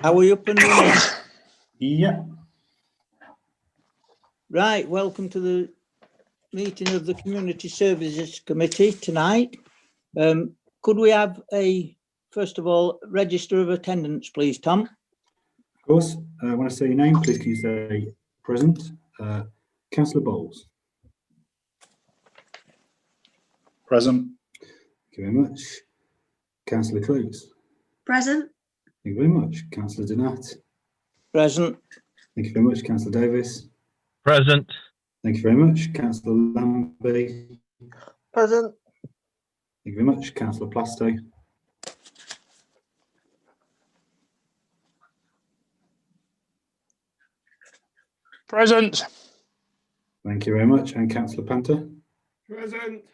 Are we up and running? Yeah. Right, welcome to the meeting of the Community Services Committee tonight. Could we have first of all, register of attendance, please, Tom? Of course. When I say your name, please can you say present? Councillor Bowles. Present. Thank you very much. Councillor Clues. Present. Thank you very much. Councillor Donat. Present. Thank you very much. Councillor Davis. Present. Thank you very much. Councillor Lambie. Present. Thank you very much. Councillor Plasto. Present. Thank you very much. And Councillor Panther. Present. Thank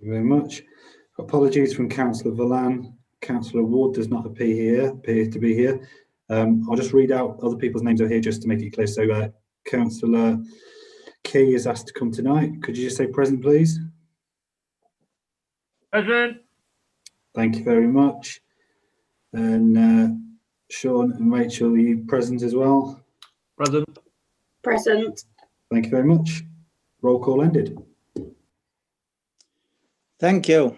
you very much. Apologies from Councillor Villan. Councillor Ward does not appear to be here. I'll just read out other people's names are here just to make it clear. So Councillor Key is asked to come tonight. Could you just say present, please? Present. Thank you very much. And Sean and Rachel, are you present as well? Present. Present. Thank you very much. Roll call ended. Thank you.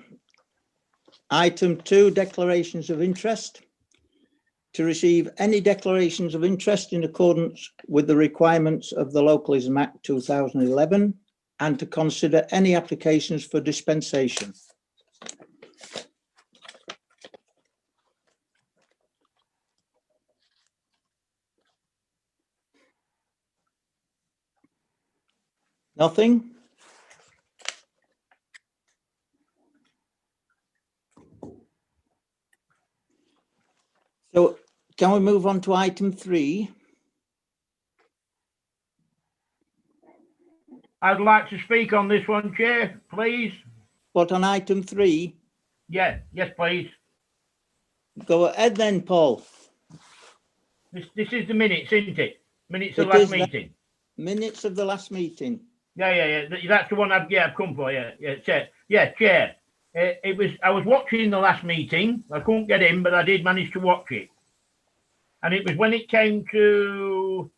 Item 2, declarations of interest. To receive any declarations of interest in accordance with the requirements of the Localism Act 2011 and to consider any applications for dispensation. Nothing? So can we move on to item 3? I'd like to speak on this one, Chair, please. What, on item 3? Yeah, yes, please. Go ahead then, Paul. This is the minutes, isn't it? Minutes of It last is that. meeting. Minutes of the last meeting. Yeah. That's the one I've come for. Yeah, Chair. Yeah, Chair. I was watching the last meeting. I couldn't get in, but I did manage to watch it. And it was when it came to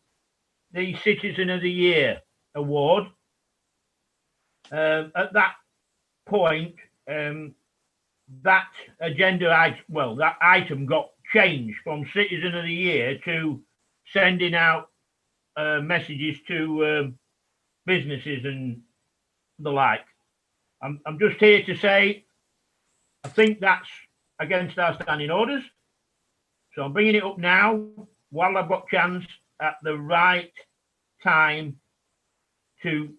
the Citizen of the Year award. At that point, that that item got changed from Citizen of the Year to sending out messages to businesses and the like. I'm just here to say, I think that's against our standing orders. So I'm bringing it up now while I've got chance at the right time to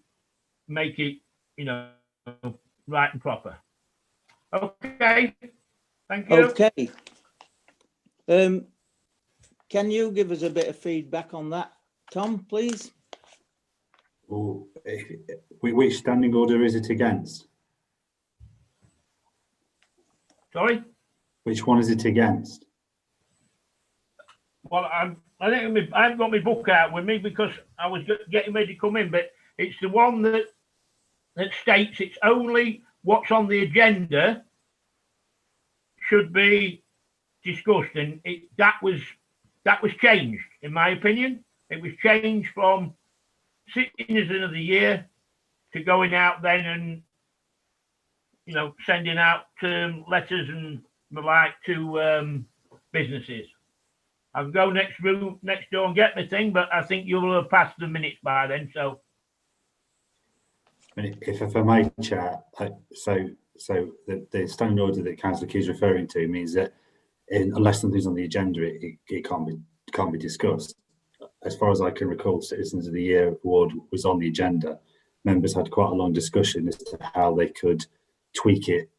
make it, right and proper. Okay. Thank you. Okay. Can you give us a bit of feedback on that, Tom, please? Or which standing order is it against? Sorry? Which one is it against? Well, I haven't got my book out with me because I was getting ready to come in, but it's the one that states it's only what's on the agenda should be discussed, and that was changed, in my opinion. It was changed from Citizen of the Year to going out then and sending out letters and the like to businesses. I can go next door and get my thing, but I think you'll have passed the minutes by then. So, if I may, Chair, so the standing order that Councillor Key is referring to means that unless something's on the agenda, it can't be discussed. As far as I can recall, Citizens of the Year award was on the agenda. Members had quite a long discussion as to how they could tweak it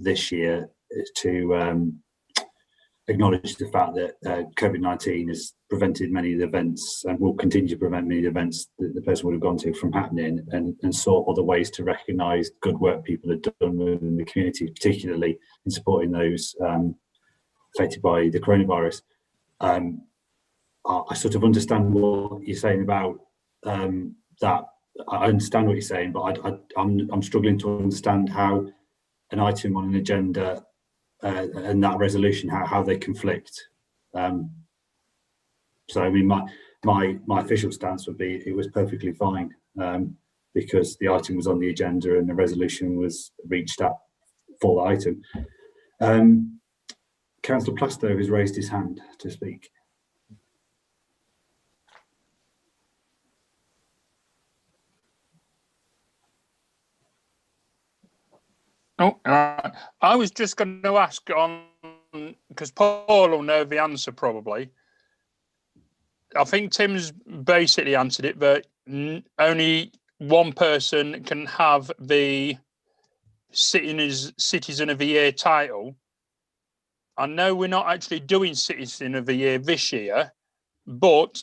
this year to acknowledge the fact that COVID-19 has prevented many of the events and will continue to prevent many of the events that the person would have gone to from happening, and sought other ways to recognise good work people have done within the community, particularly in supporting those affected by the coronavirus. I sort of understand what you're saying about that. I understand what you're saying, but I'm struggling to understand how an item on an agenda and that resolution, how they conflict. So I mean, my official stance would be it was perfectly fine, because the item was on the agenda and the resolution was reached at for the item. Councillor Plasto has raised his hand to speak. Oh, right. I was just going to ask on, because Paul will know the answer probably. I think Tim's basically answered it, but only one person can have the Citizen of the Year title. I know we're not actually doing Citizen of the Year this year, but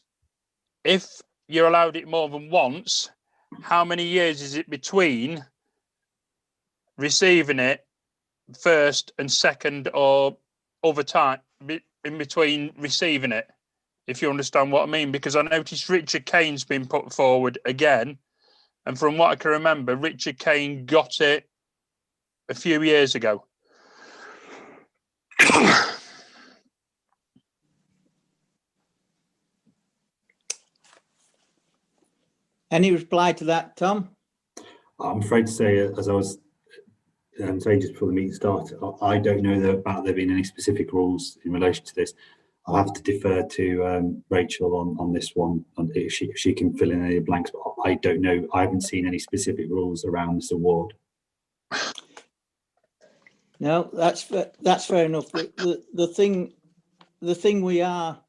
if you're allowed it more than once, how many years is it between receiving it first and second, or other time in between receiving it, if you understand what I mean? Because I noticed Richard Kane's been put forward again, and from what I can remember, Richard Kane got it a few years ago. Any reply to that, Tom? I'm afraid to say, as I was saying just before the meeting started, I don't know about there being any specific rules in relation to this. I'll have to defer to Rachel on this one, if she can fill in any blanks, but I don't know. I haven't seen any specific rules around this award. No, that's fair enough. The thing we are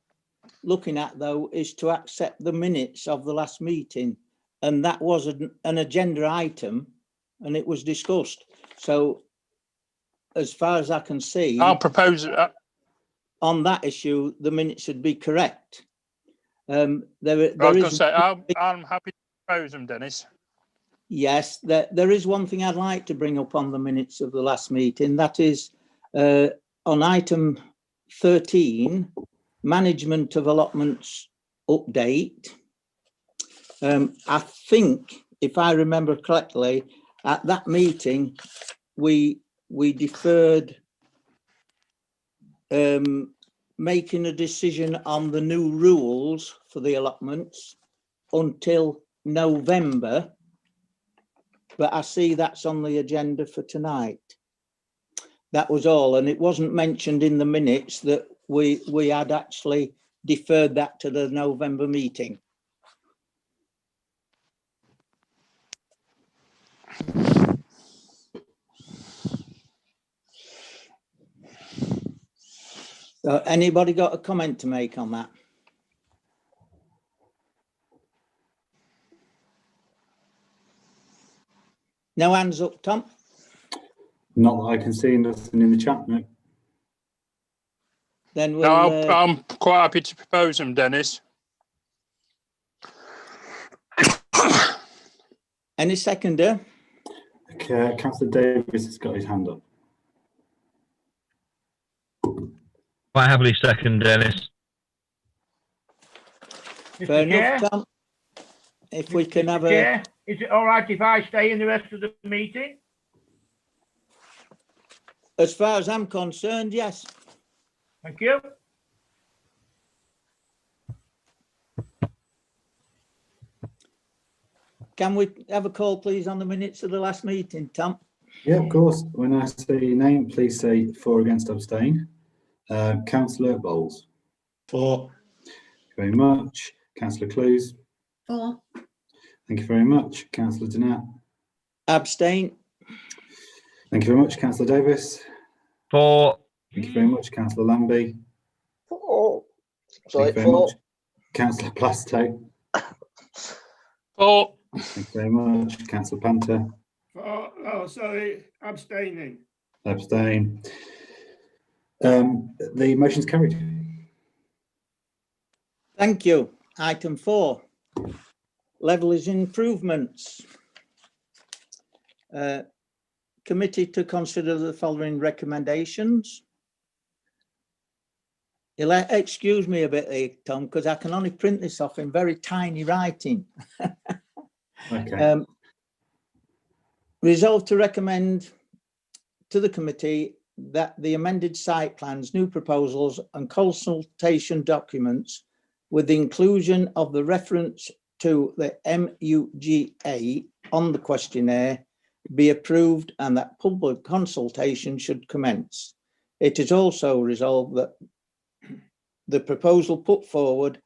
looking at, though, is to accept the minutes of the last meeting, and that was an agenda item, and it was discussed. So, as far as I can see, I'll propose on that issue, the minutes should be correct. I'm happy to propose them, Dennis. Yes, there is one thing I'd like to bring up on the minutes of the last meeting. That is on item 13, management of allotments update. I think, if I remember correctly, at that meeting, we deferred making a decision on the new rules for the allotments until November. But I see that's on the agenda for tonight. That was all, and it wasn't mentioned in the minutes that we had actually deferred that to the November meeting. So anybody got a comment to make on that? No hands up, Tom? Not that I can see, nothing in the chat, no. Then we'll, I'm quite happy to propose them, Dennis. any seconder? Okay, Councillor Davis has got his hand up. Quite happily second, Dennis. Fair Mr. Chair, enough, Tom. If we can have a... Chair, is it all right if I stay in the rest of the meeting? As far as I'm concerned, yes. Thank you. Can we have a call, please, on the minutes of the last meeting, Tom? Yeah, of course. When I say your name, please say for, against, abstain. Councillor Bowles. For. Thank you very much. Councillor Clues. For. Thank you very much. Councillor Donat. Abstain. Thank you very much. Councillor Davis. For. Thank you very much. Councillor Lambie. For. Thank you very much. Councillor Plasto. For. Thank you very much. Councillor Panther. Abstaining. Abstain. The motion's carried. Thank you. Item 4, levellers improvements. Committee to consider the following recommendations. You'll excuse me a bit here, Tom, because I can only print this off in very tiny writing. Okay. Resolve to recommend to the committee that the amended site plans, new proposals and consultation documents with the inclusion of the reference to the MUGA on the questionnaire be approved and that public consultation should commence. It is also resolved that the proposal put forward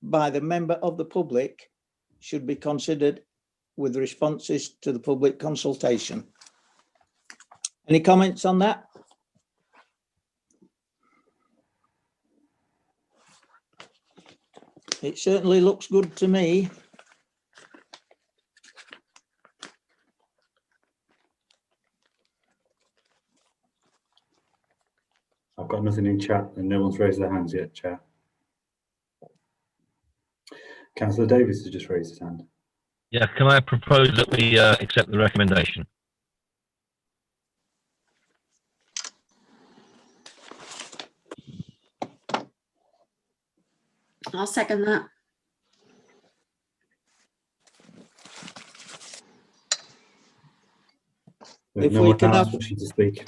by the member of the public should be considered with responses to the public consultation. Any comments on that? It certainly looks good to me. I've got nothing in chat and no one's raised their hands yet, Chair. Councillor Davis has just raised his hand. Yeah, can I propose that we accept the recommendation? I'll second that. There's If no we one can else have- wishing to speak.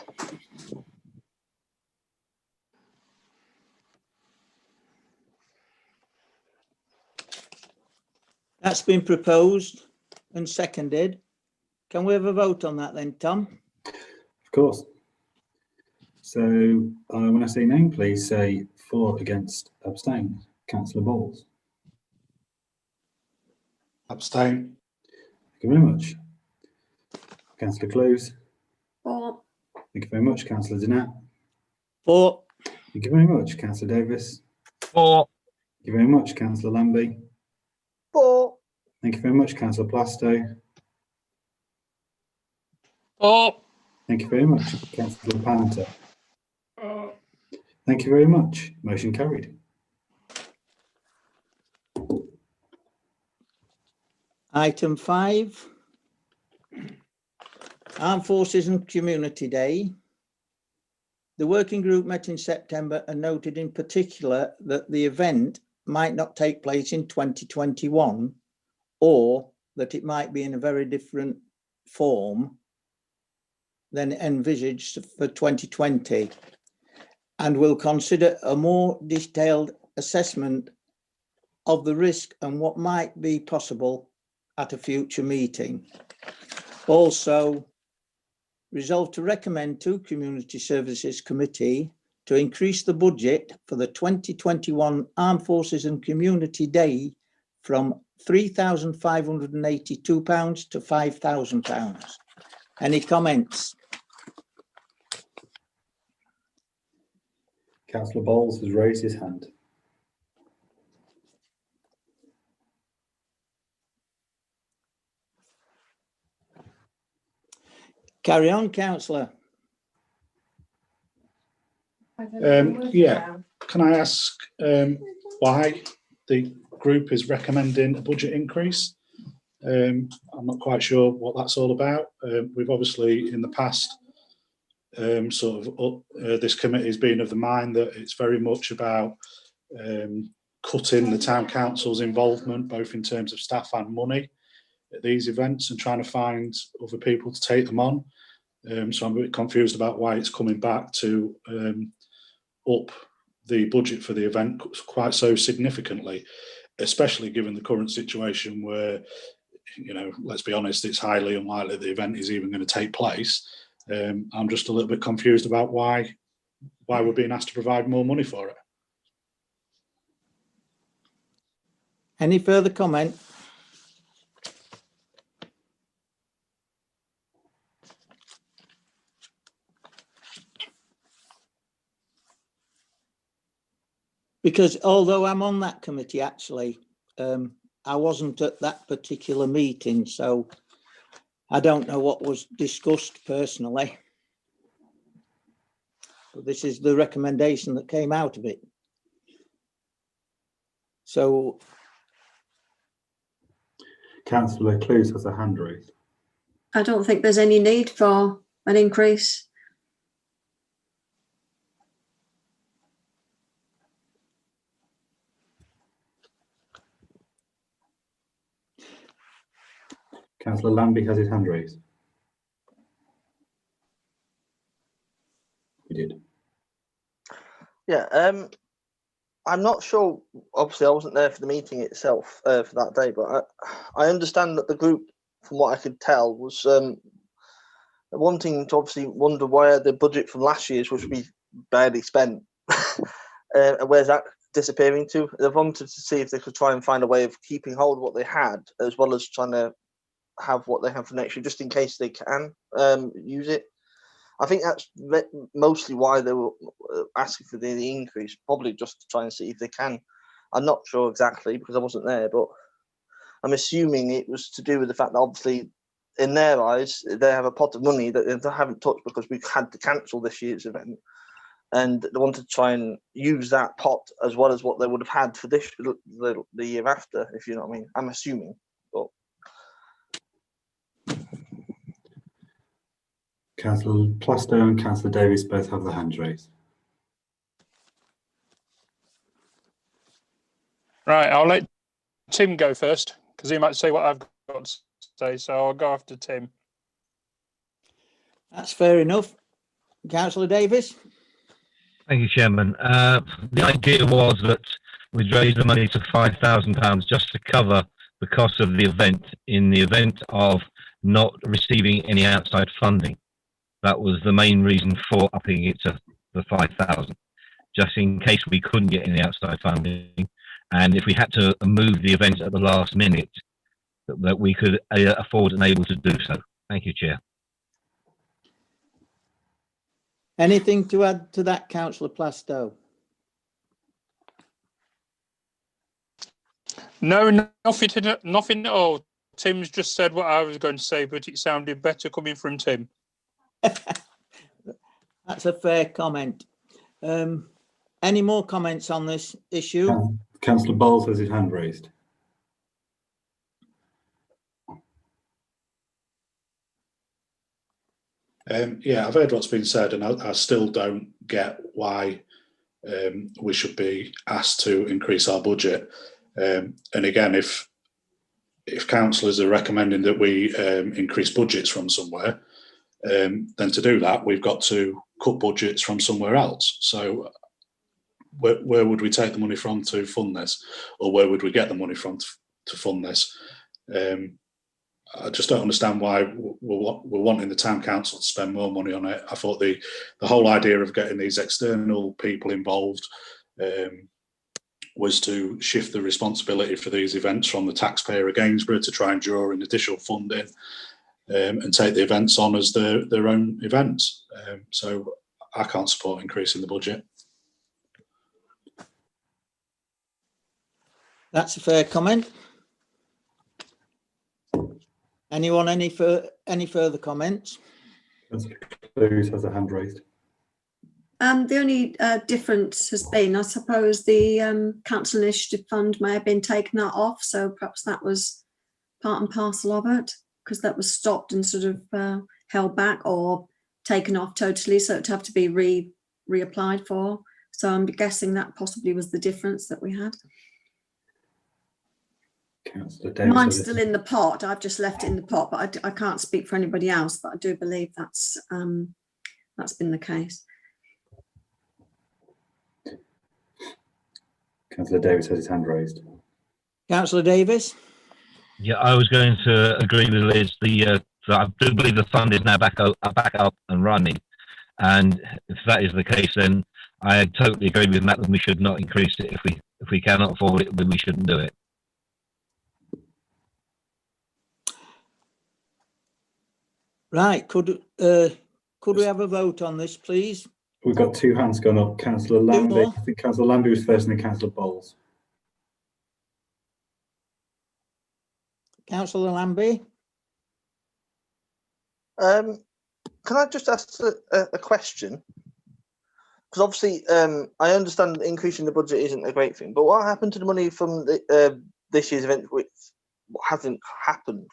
That's been proposed and seconded. Can we have a vote on that then, Tom? Of course. So when I say name, please say for, against, abstain. Councillor Bowles. Abstain. Thank you very much. Councillor Close. 4. Thank you very much. Councillor Dinat. 4. Thank you very much. Councillor Davis. 4. Thank you very much. Councillor Lambie. 4. Thank you very much. Councillor Plasto. 4. Thank you very much. Councillor Panther. Thank you very much. Motion carried. Item 5. Armed Forces and Community Day. The working group met in September and noted in particular that the event might not take place in 2021 or that it might be in a very different form than envisaged for 2020, and will consider a more detailed assessment of the risk and what might be possible at a future meeting. Also, resolved to recommend to Community Services Committee to increase the budget for the 2021 Armed Forces and Community Day from £3,582 to £5,000. Any comments? Councillor Bowles has raised his hand. Carry on, councillor. Yeah, can I ask why the group is recommending a budget increase? I'm not quite sure what that's all about. We've obviously in the past this committee has been of the mind that it's very much about cutting the town council's involvement, both in terms of staff and money at these events, and trying to find other people to take them on. So I'm a bit confused about why it's coming back to up the budget for the event quite so significantly, especially given the current situation where, you know, let's be honest, it's highly unlikely the event is even going to take place. I'm just a little bit confused about why we're being asked to provide more money for it. Any further comment? Because although I'm on that committee, actually, I wasn't at that particular meeting, so I don't know what was discussed personally. But this is the recommendation that came out of it. So, Councillor Close has a hand raised. I don't think there's any need for an increase. Councillor Lambie has his hand raised. needed. Yeah, I'm not sure. Obviously, I wasn't there for the meeting itself for that day, but I understand that the group, from what I could tell, was wanting to obviously wonder where the budget from last year's, which we barely spent, where's that disappearing to? They wanted to see if they could try and find a way of keeping hold of what they had, as well as trying to have what they have for next year, just in case they can use it. I think that's mostly why they were asking for the increase, probably just to try and see if they can. I'm not sure exactly because I wasn't there, but I'm assuming it was to do with the fact that obviously in their eyes, they have a pot of money that they haven't touched because we've had to cancel this year's event. And they wanted to try and use that pot as well as what they would have had for this the year after, if you know what I mean. I'm assuming. But Councillor Plasto and Councillor Davies both have their hands raised. Right, I'll let Tim go first because he might say what I've got to say. So I'll go after Tim. That's fair enough. Councillor Davies? Thank you, Chairman. The idea was that we'd raise the money to £5,000 just to cover the cost of the event in the event of not receiving any outside funding. That was the main reason for upping it to the 5,000, just in case we couldn't get any outside funding. And if we had to move the event at the last minute, that we could afford and able to do so. Thank you, Chair. Anything to add to that, Councillor Plasto? No, nothing at all. Tim's just said what I was going to say, but it sounded better coming from Tim. That's a fair comment. Any more comments on this issue? Councillor Bowles has his hand raised. Yeah, I've heard what's been said, and I still don't get why we should be asked to increase our budget. And again, if councillors are recommending that we increase budgets from somewhere, then to do that, we've got to cut budgets from somewhere else. So where would we take the money from to fund this? Or where would we get the money from to fund this? I just don't understand why we're wanting the town council to spend more money on it. I thought the whole idea of getting these external people involved was to shift the responsibility for these events from the taxpayer of Gainsborough to try and draw in additional funding and take the events on as their own events. So I can't support increasing the budget. That's a fair comment. Anyone, any further comments? Councillor Clues has a hand raised. The only difference has been, I suppose, the council initiative fund may have been taken that off, so perhaps that was part and parcel of it, because that was stopped and sort of held back or taken off totally, so it'd have to be reapplied for. So I'm guessing that possibly was the difference that we had. Councillor Davies. Mine's still in the pot. I've just left it in the pot, but I can't speak for anybody else. But I do believe that's been the case. Councillor Davies has his hand raised. Councillor Davies? Yeah, I was going to agree with Liz. I do believe the fund is now back up and running, and if that is the case, then I totally agree with Matt that we should not increase it. If we cannot afford it, then we shouldn't do it. Right, could we have a vote on this, please? We've got two hands gone up. Councillor Lambie. I think Councillor Lambie was first, and then Councillor Bowles. Councillor Lambie? Can I just ask a question? Because obviously, I understand increasing the budget isn't a great thing, but what happened to the money from this year's event, which hasn't happened?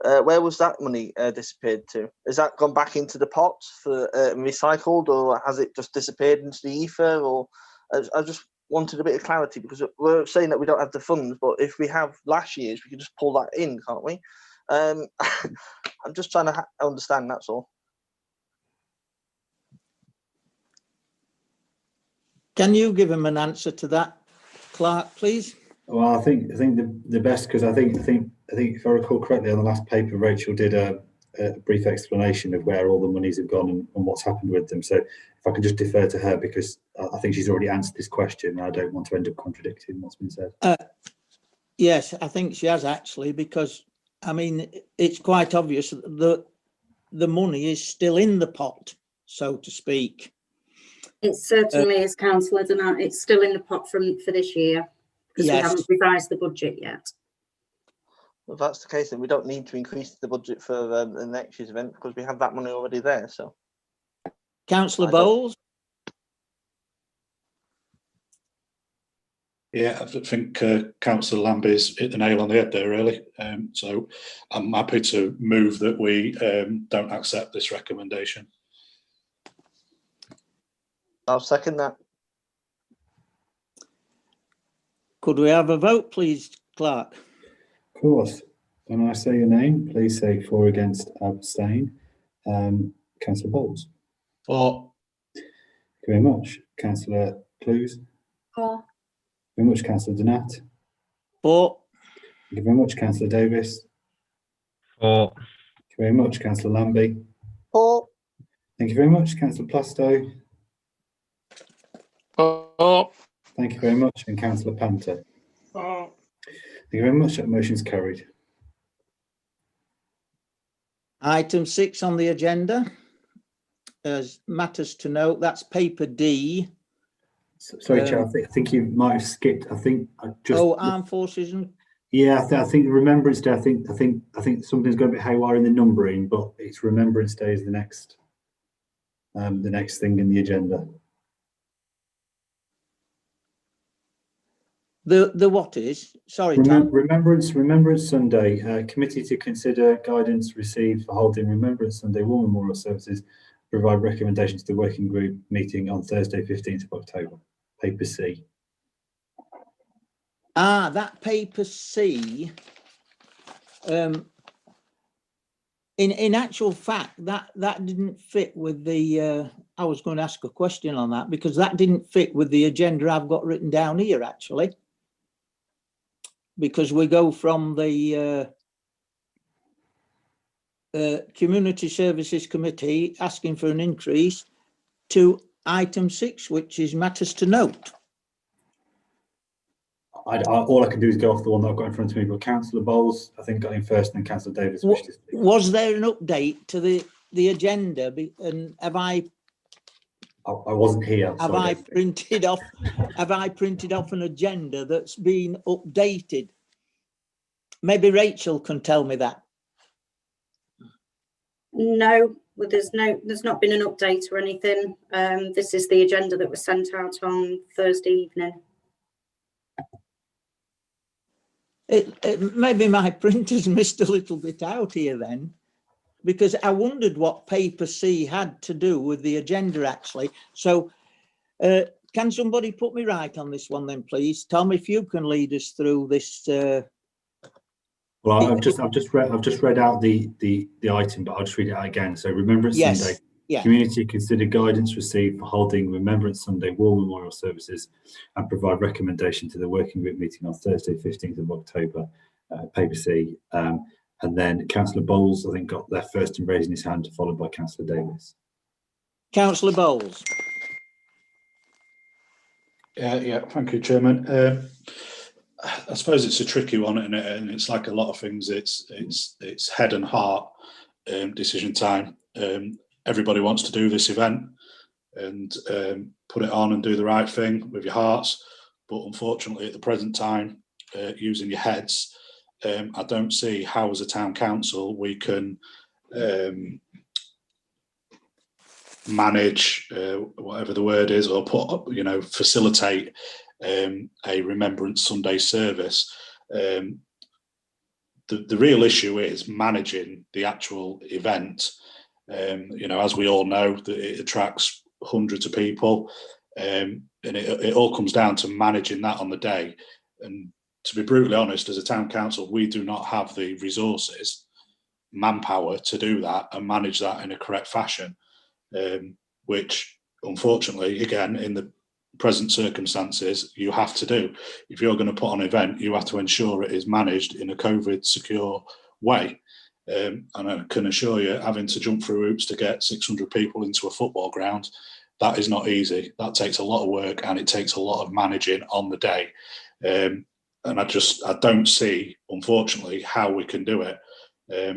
Where was that money disappeared to? Has that gone back into the pot for recycled, or has it just disappeared into the ether? Or I just wanted a bit of clarity, because we're saying that we don't have the funds, but if we have last year's, we can just pull that in, can't we? I'm just trying to understand, that's all. Can you give him an answer to that, Clark, please? Well, I think the best, because I think if I recall correctly, on the last paper, Rachel did a brief explanation of where all the monies have gone and what's happened with them. So if I can just defer to her, because I think she's already answered this question, and I don't want to end up contradicting what's been said. Yes, I think she has actually, because I mean, it's quite obvious that the money is still in the pot, so to speak. It certainly is, Councillor Donat. It's still in the pot for this year because we Yes. haven't revised the budget yet. If that's the case, then we don't need to increase the budget for the next year's event because we have that money already there. So, Councillor I don't- Bowles? Yeah, I think Councillor Lambie's hit the nail on the head there, really. So I'm happy to move that we don't accept this recommendation. I'll second that. Could we have a vote, please, Clark? Of course. When I say your name, please say for, against, abstain. Councillor Bowles. For. Thank you very much. Councillor Clues. For. Very much, Councillor Donat. For. Thank you very much, Councillor Davis. For. Thank you very much, Councillor Lambie. For. Thank you very much, Councillor Plastow. Oh, Thank you very much, and Councillor Panther. oh. Thank you very much. That motion's carried. Item 6 on the agenda, as matters to note, that's paper D. Sorry, Chair. I think you might have skipped. I think I just. Oh, Armed Forces and Yeah, I think Remembrance Day. I think something's got a bit haywire in the numbering, but it's Remembrance Day is the next thing in the agenda. the what is? Sorry, Tom. Remembrance Sunday. Committee to consider guidance received for holding Remembrance Sunday War Memorial Services. Provide recommendations to the working group meeting on Thursday, 15th of October. Paper C. Ah, that paper C. In actual fact, that didn't fit with the. I was going to ask a question on that because that didn't fit with the agenda I've got written down here actually. Because we go from the Community Services Committee asking for an increase to item 6, which is matters to note. All I can do is go off the one that I've got in front of me, but Councillor Bowles, I think, got in first, and then Councillor Davis wished to speak. Was there an update to the agenda? And have I wasn't here. Have I printed off an agenda that's been updated? Maybe Rachel can tell me that. No, well, there's not been an update or anything. This is the agenda that was sent out on Thursday evening. Maybe my printer's missed a little bit out here then, because I wondered what paper C had to do with the agenda actually. So can somebody put me right on this one then, please? Tom, if you can lead us through this. Well, I've just read out the item, but I'll just read it out again. So Remembrance Sunday. Yeah. Community consider guidance received for holding Remembrance Sunday War Memorial Services and provide recommendation to the working group meeting on Thursday, 15th of October, paper C. And then Councillor Bowles, I think, got there first in raising his hand, followed by Councillor Davis. Councillor Bowles. Yeah, thank you, Chairman. I suppose it's a tricky one, and it's like a lot of things. It's head and heart decision time. Everybody wants to do this event and put it on and do the right thing with your hearts, but unfortunately, at the present time, using your heads, I don't see how, as a town council, we can manage whatever the word is, or facilitate a Remembrance Sunday service. The real issue is managing the actual event. As we all know, that it attracts hundreds of people, and it all comes down to managing that on the day. And to be brutally honest, as a town council, we do not have the resources, manpower to do that and manage that in a correct fashion, which unfortunately, again, in the present circumstances, you have to do. If you're going to put on an event, you have to ensure it is managed in a COVID secure way. And I can assure you, having to jump through hoops to get 600 people into a football ground, that is not easy. That takes a lot of work, and it takes a lot of managing on the day. And I don't see, unfortunately, how we can do it.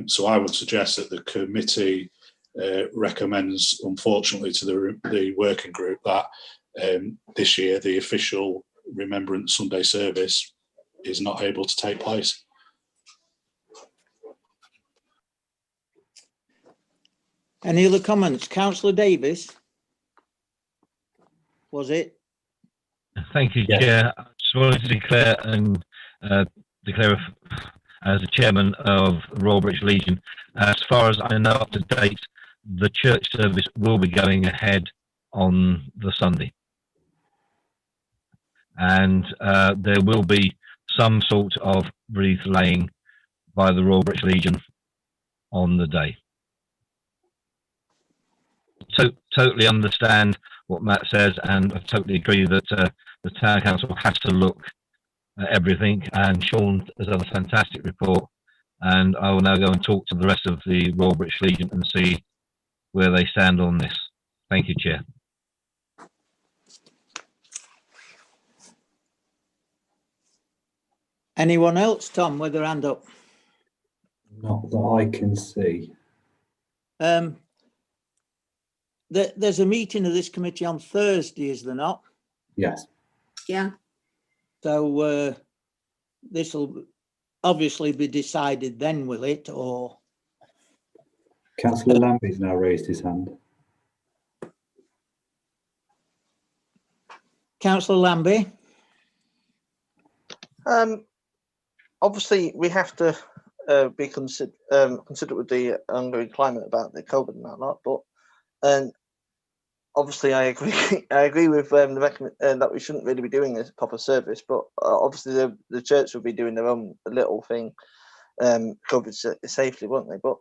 So I would suggest that the committee recommends, unfortunately, to the working group that this year the official Remembrance Sunday service is not able to take place. Any other comments? Councillor Davis? Was it? Thank you, Yeah. Chair. I just wanted to declare as the chairman of Royal British Legion, as far as I know up to date, the church service will be going ahead on the Sunday. And there will be some sort of wreath laying by the Royal British Legion on the day. Totally understand what Matt says, and I totally agree that the town council has to look at everything. And Sean has done a fantastic report, and I will now go and talk to the rest of the Royal British Legion and see where they stand on this. Thank you, Chair. Anyone else? Tom, with their hand up. Not that I can see. There's a meeting of this committee on Thursday, is there not? Yes. Yeah. So this will obviously be decided then, will it? Or Councillor Lambie's now raised his hand. Councillor Lambie? Obviously, we have to be considerate with the ongoing climate about the COVID and that lot. But obviously, I agree. I agree with the recommend that we shouldn't really be doing a proper service. But obviously, the church will be doing their own little thing, COVID safely, won't they? But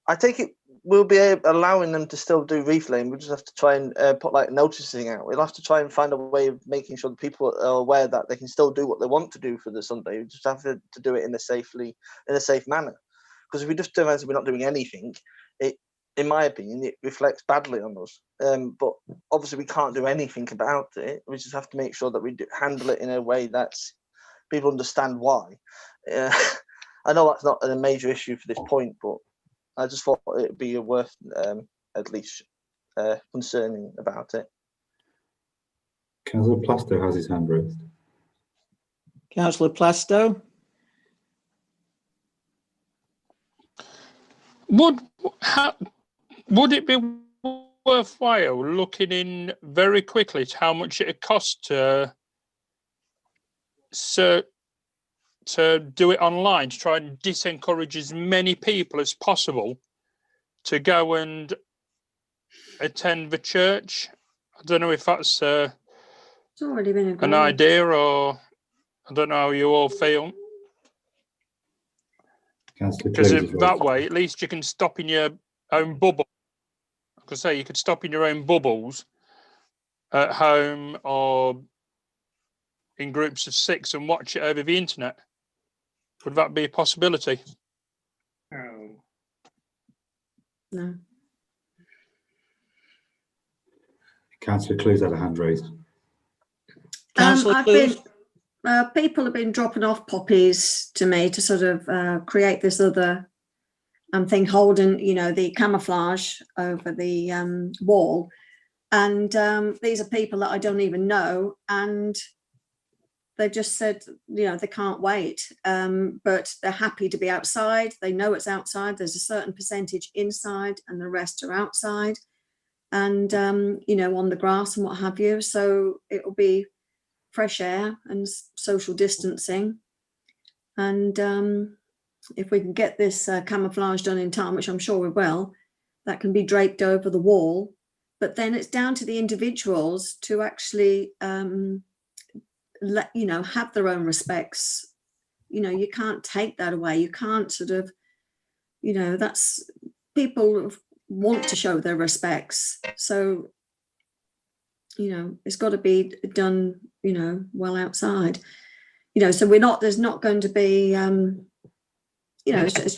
I take it we'll be allowing them to still do wreath laying. We just have to try and put like noticing out. We'll have to try and find a way of making sure that people are aware that they can still do what they want to do for the Sunday. We just have to do it in a safe manner. Because if we just turn around and say we're not doing anything, in my opinion, it reflects badly on us. But obviously we can't do anything about it. We just have to make sure that we handle it in a way that people understand why. I know that's not a major issue for this point, but I just thought it'd be worth at least concerning about it. Councillor Plasto has his hand raised. Councillor Plasto? Would it be worthwhile looking in very quickly to how much it costs to do it online, to try and disencourage as many people as possible to go and attend the church? I don't know if that's It's already been agreed. an idea, or I don't know how you all feel. Because that way, at least you can stop in your own bubble. Like I say, you could stop in your own bubbles at home or in groups of 6 and watch it over the internet. Would that be a possibility? No. Councillor Clues had a hand raised. Councillor Clues? People have been dropping off poppies to me to sort of create this other thing, holding, the camouflage over the wall. And these are people that I don't even know. And they've just said, they can't wait, but they're happy to be outside. They know it's outside. There's a certain percentage inside and the rest are outside and, on the grass and what have you. So it'll be fresh air and social distancing. And if we can get this camouflage done in time, which I'm sure we will, that can be draped over the wall. But then it's down to the individuals to actually have their own respects. You can't take that away. You can't sort of, that's, people want to show their respects. So it's got to be done, well outside, so there's not going to be, it's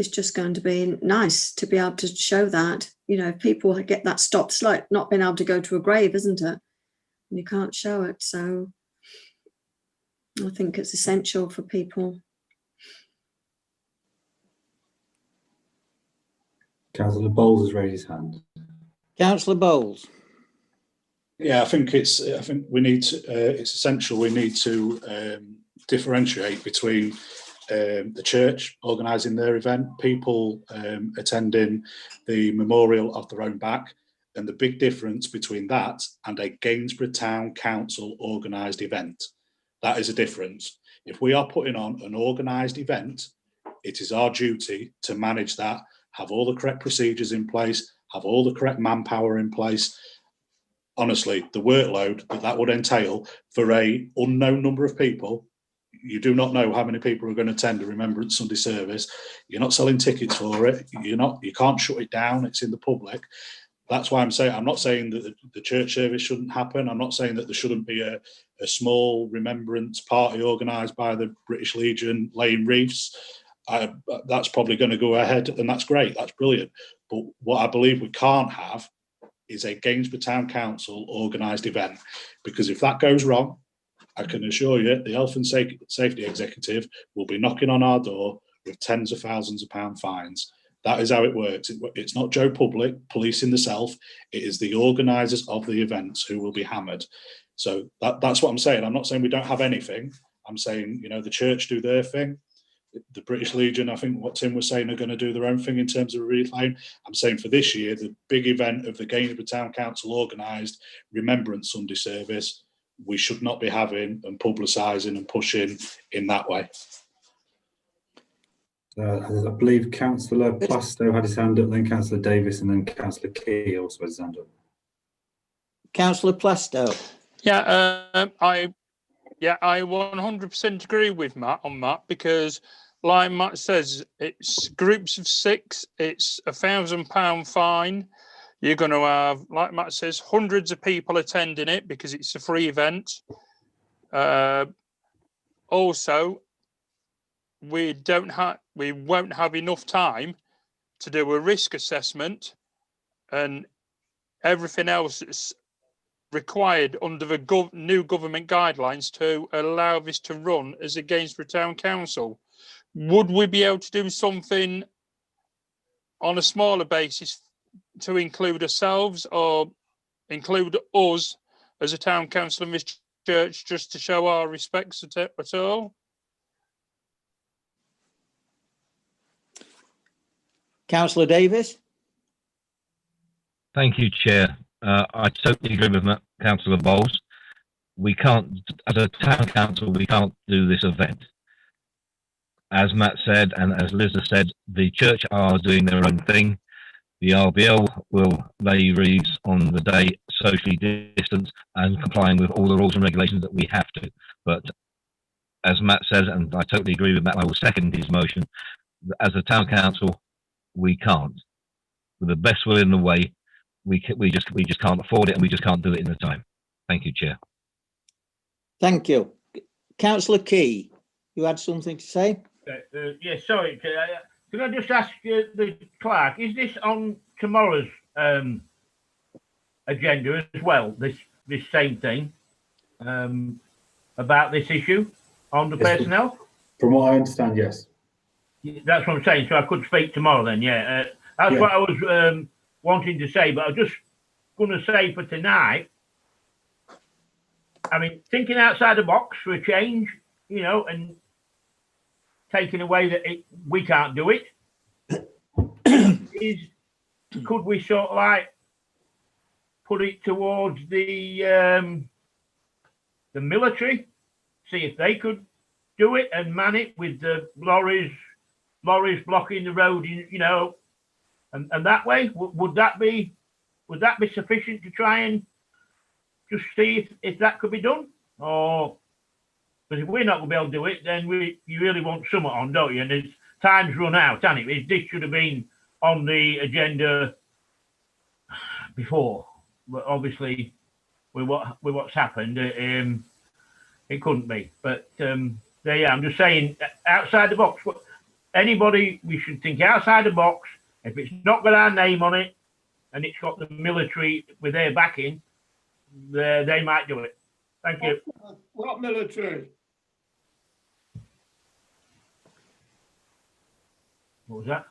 just going to be nice to be able to show that, if people get that stopped. It's like not being able to go to a grave, isn't it? And you can't show it. So I think it's essential for people. Councillor Bowles has raised his hand. Councillor Bowles. Yeah, I think we need to, it's essential. We need to differentiate between the church organising their event, people attending the memorial of their own back, and the big difference between that and a Gainsborough Town Council organised event. That is a difference. If we are putting on an organised event, it is our duty to manage that, have all the correct procedures in place, have all the correct manpower in place. Honestly, the workload that would entail for a unknown number of people, you do not know how many people are going to attend a Remembrance Sunday service. You're not selling tickets for it. You can't shut it down. It's in the public. That's why I'm not saying that the church service shouldn't happen. I'm not saying that there shouldn't be a small remembrance party organised by the British Legion laying wreaths. That's probably going to go ahead, and that's great. That's brilliant. But what I believe we can't have is a Gainsborough Town Council organised event, because if that goes wrong, I can assure you the Health and Safety Executive will be knocking on our door with tens of thousands of pound fines. That is how it works. It's not Joe Public policing the self. It is the organisers of the events who will be hammered. So that's what I'm saying. I'm not saying we don't have anything. I'm saying, the church do their thing. The British Legion, I think what Tim was saying, are going to do their own thing in terms of a wreath laying. I'm saying for this year, the big event of the Gainsborough Town Council organised Remembrance Sunday service, we should not be having and publicising and pushing in that way. I believe Councillor Plasto had his hand up, then Councillor Davis, and then Councillor Key also had his hand up. Councillor Plasto. I 100% agree with Matt on that, because like Matt says, it's groups of 6, it's £1,000 fine. You're going to have, like Matt says, hundreds of people attending it because it's a free event. Also, we won't have enough time to do a risk assessment and everything else that's required under the new government guidelines to allow this to run as a Gainsborough Town Council. Would we be able to do something on a smaller basis to include ourselves or include us as a town council in this church, just to show our respects at all? Councillor Davis. Thank you, Chair. I totally agree with Councillor Bowles. We can't, as a town council, we can't do this event. As Matt said, and as Liz has said, the church are doing their own thing. The RBL will lay wreaths on the day, socially distanced and complying with all the rules and regulations that we have to. But as Matt says, and I totally agree with Matt, I will second his motion, as a town council, we can't. With the best will in the way, we just can't afford it, and we just can't do it in the time. Thank you, Chair. Thank you. Councillor Key, you had something to say? Yes, sorry. Can I just ask the clerk, is this on tomorrow's agenda as well, this same thing, about this issue on the personnel? From what I understand, yes. That's what I'm saying. So I could speak tomorrow then, yeah. That's what I was wanting to say, but I was just going to say for tonight, I mean, thinking outside the box for a change, and taking away that we can't do it, could we sort of like put it towards the military, see if they could do it and man it with the lorries blocking the road, and that way, would that be sufficient to try and just see if that could be done? Or, because if we're not going to be able to do it, then you really want something on, don't you? And it's time's run out, hasn't it? This should have been on the agenda before, but obviously with what's happened. It couldn't be. But there you are. I'm just saying, outside the box. Anybody, we should think outside the box. If it's not got our name on it, and it's got the military with their backing, they might do it. Thank you. What military? What was that?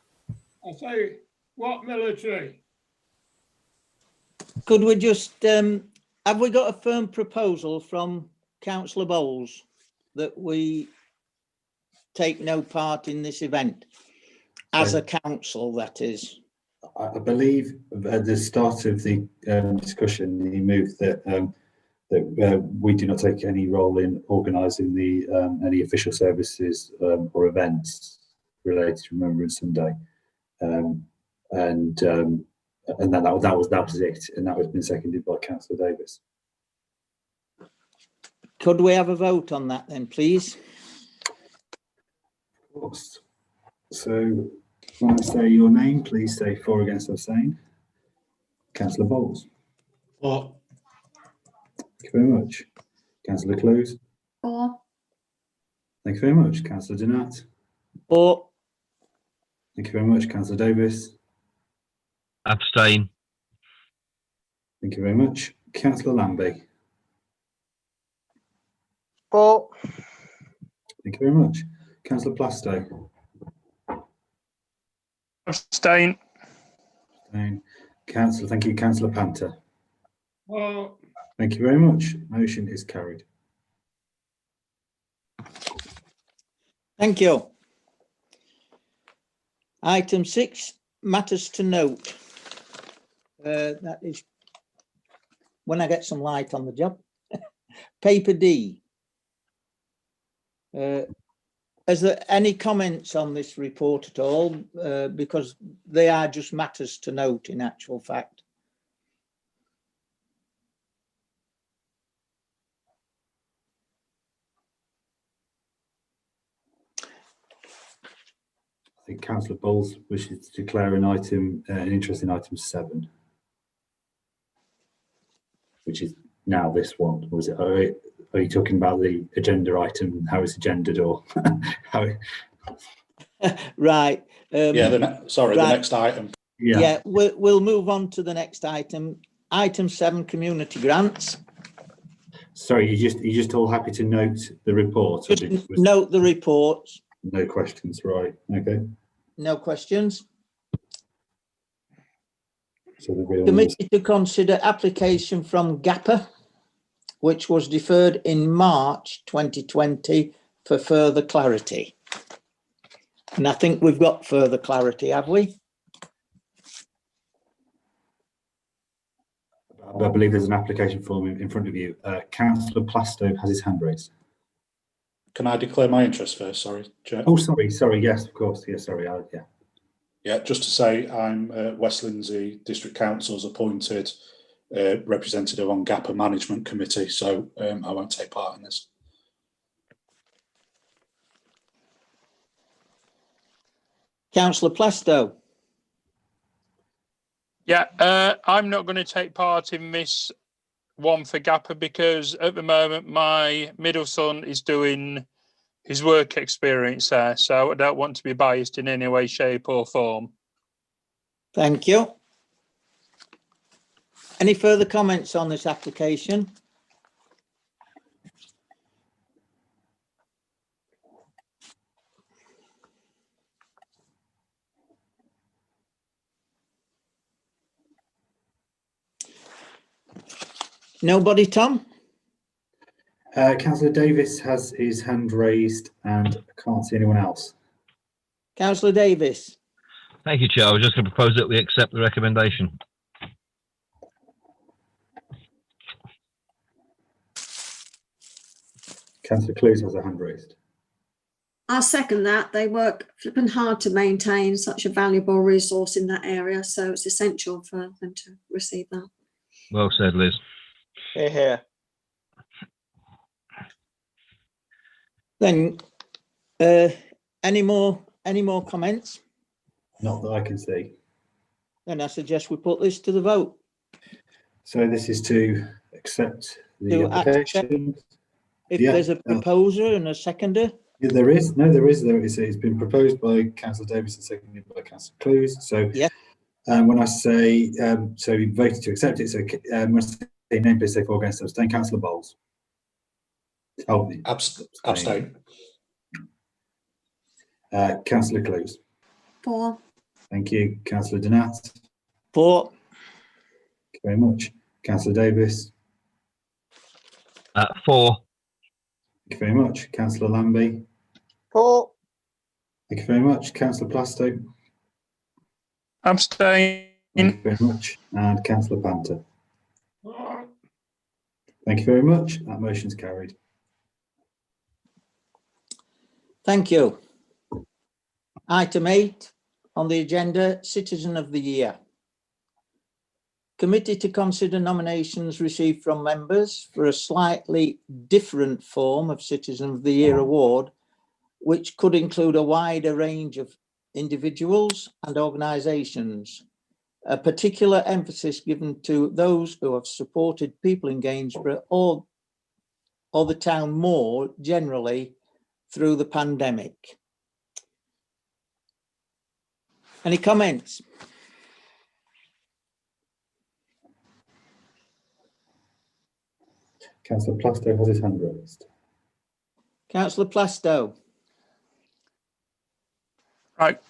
I say, what military? Could we just, have we got a firm proposal from councillor Bowles that we take no part in this event? As a council, that is. I believe at the start of the discussion, he moved that we do not take any role in organising the any official services or events related to Remembrance Sunday, and that was it, and that was been seconded by Councillor Davis. Could we have a vote on that then, please? Of course. So when I say your name, please say for, against, abstain. Councillor Bowles. For. Thank you very much. Councillor Close. For. Thank you very much. Councillor Donat. Or Thank you very much. Councillor Davis. Abstain. Thank you very much. Councillor Lambie. For. Thank you very much. Councillor Plasto. Abstain. Councillor, thank you. Councillor Panther. Well, Thank you very much. Motion is carried. thank you. Item 6, matters to note. That is when I get some light on the job. Paper D. Is there any comments on this report at all? Because they are just matters to note in actual fact. I think Councillor Bowles wishes to declare an item, an interest in item 7, which is now this one. Was it? Are you talking about the agenda item, how it's agendaed, or how? Right. Yeah, the next item. Yeah, we'll move on to the next item. Item 7, community grants. Sorry, you just all happy to note the report? Just note the reports. No questions, right? Okay. No questions. So the real Committee to consider application from GAPA, which was deferred in March 2020 for further clarity. And I think we've got further clarity, have we? I believe there's an application form in front of you. Councillor Plasto has his hand raised. Can I declare my interest first? Sorry, Chair. Oh, sorry. Yes, of course. Yes, sorry. Yeah. Yeah, just to say I'm West Lindsey District Council's appointed representative on GAPA Management Committee, so I won't take part in this. Councillor Plasto. Yeah, I'm not going to take part in this one for GAPA because at the moment my middle son is doing his work experience there, so I don't want to be biased in any way, shape or form. Thank you. Any further comments on this application? Nobody, Tom? Councillor Davis has his hand raised and I can't see anyone else. Councillor Davis. Thank you, Chair. I was just going to propose that we accept the recommendation. Councillor Clues has a hand raised. I'll second that. They work flipping hard to maintain such a valuable resource in that area, so it's essential for them to receive that. Well said, Liz. Hear, hear. Then, any more comments? Not that I can see. Then I suggest we put this to the vote. So this is to accept the To accept. application. If Yeah, there's a proposer and a seconder, Yeah, there is. No, there is. There is. It's been proposed by Councillor Davis and seconded by Councillor Clues. So, Yeah. when I say, so you voted to accept it. So, when I say name, please say for, against, abstain. Councillor Bowles. Oh, Abstain. Councillor Clues. For. Thank you. Councillor Donat. for, Thank you very much. Councillor Davis. 4. Thank you very much. Councillor Lambie. For. Thank you very much. Councillor Plasto. Abstain. Thank you very much. And Councillor Panther. For. Thank you very much. That motion's carried. thank you. Item 8 on the agenda, Citizen of the Year. Committee to consider nominations received from members for a slightly different form of Citizen of the Year award, which could include a wider range of individuals and organisations. A particular emphasis given to those who have supported people in Gainsborough or the town more generally through the pandemic. Any comments? Councillor Plasto has his hand raised. Councillor Plasto. Right.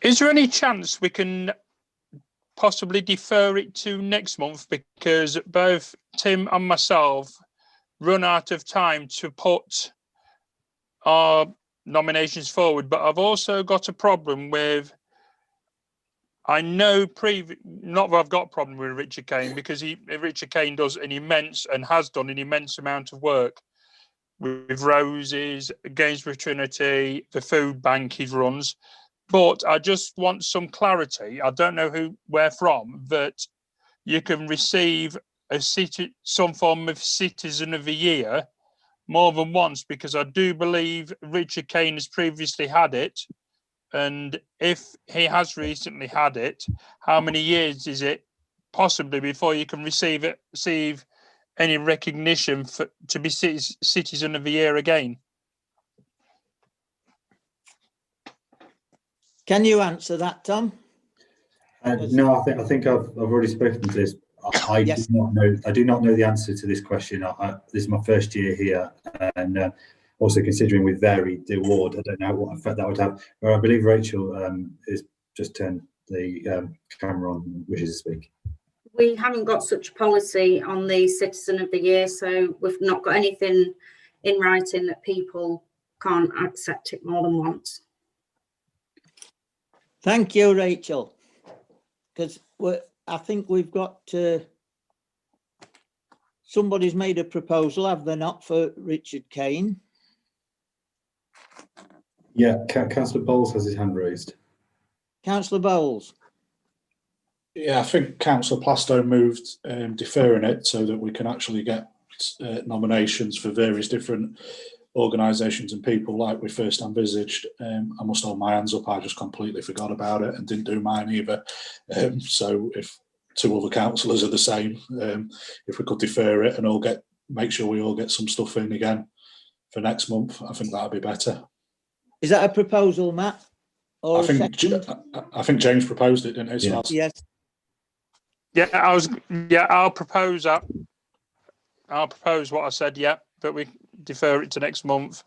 Is there any chance we can possibly defer it to next month, because both Tim and myself run out of time to put our nominations forward, but I've also got a problem with, I know not that I've got a problem with Richard Kane, because Richard Kane does an immense and has done an immense amount of work with Roses, Gainsborough Trinity, the food bank he runs. But I just want some clarity. I don't know where from, that you can receive some form of Citizen of the Year more than once, because I do believe Richard Kane has previously had it. And if he has recently had it, how many years is it possibly before you can receive any recognition to be Citizen of the Year again? Can you answer that, Tom? No, I think I've already spoken to this. I Yes. do not know. I do not know the answer to this question. This is my first year here, and also considering we've varied the award, I don't know what effect that would have. But I believe Rachel is just turned the camera on and wishes to speak. We haven't got such a policy on the Citizen of the Year, so we've not got anything in writing that people can't accept it more than once. Thank you, Rachel. Because I think we've got somebody's made a proposal, have they not, for Richard Kane? Yeah, Councillor Bowles has his hand raised. Councillor Bowles. Yeah, I think Councillor Plasto moved deferring it so that we can actually get nominations for various different organisations and people like we first envisaged. I must hold my hands up, I just completely forgot about it and didn't do mine either. So if 2 other councillors are the same, if we could defer it and make sure we all get some stuff in again for next month, I think that'd be better. Is that a proposal, Matt? Or I think James proposed it, didn't he? So yes. Yeah, I'll propose that. I'll propose what I said, yeah, but we defer it to next month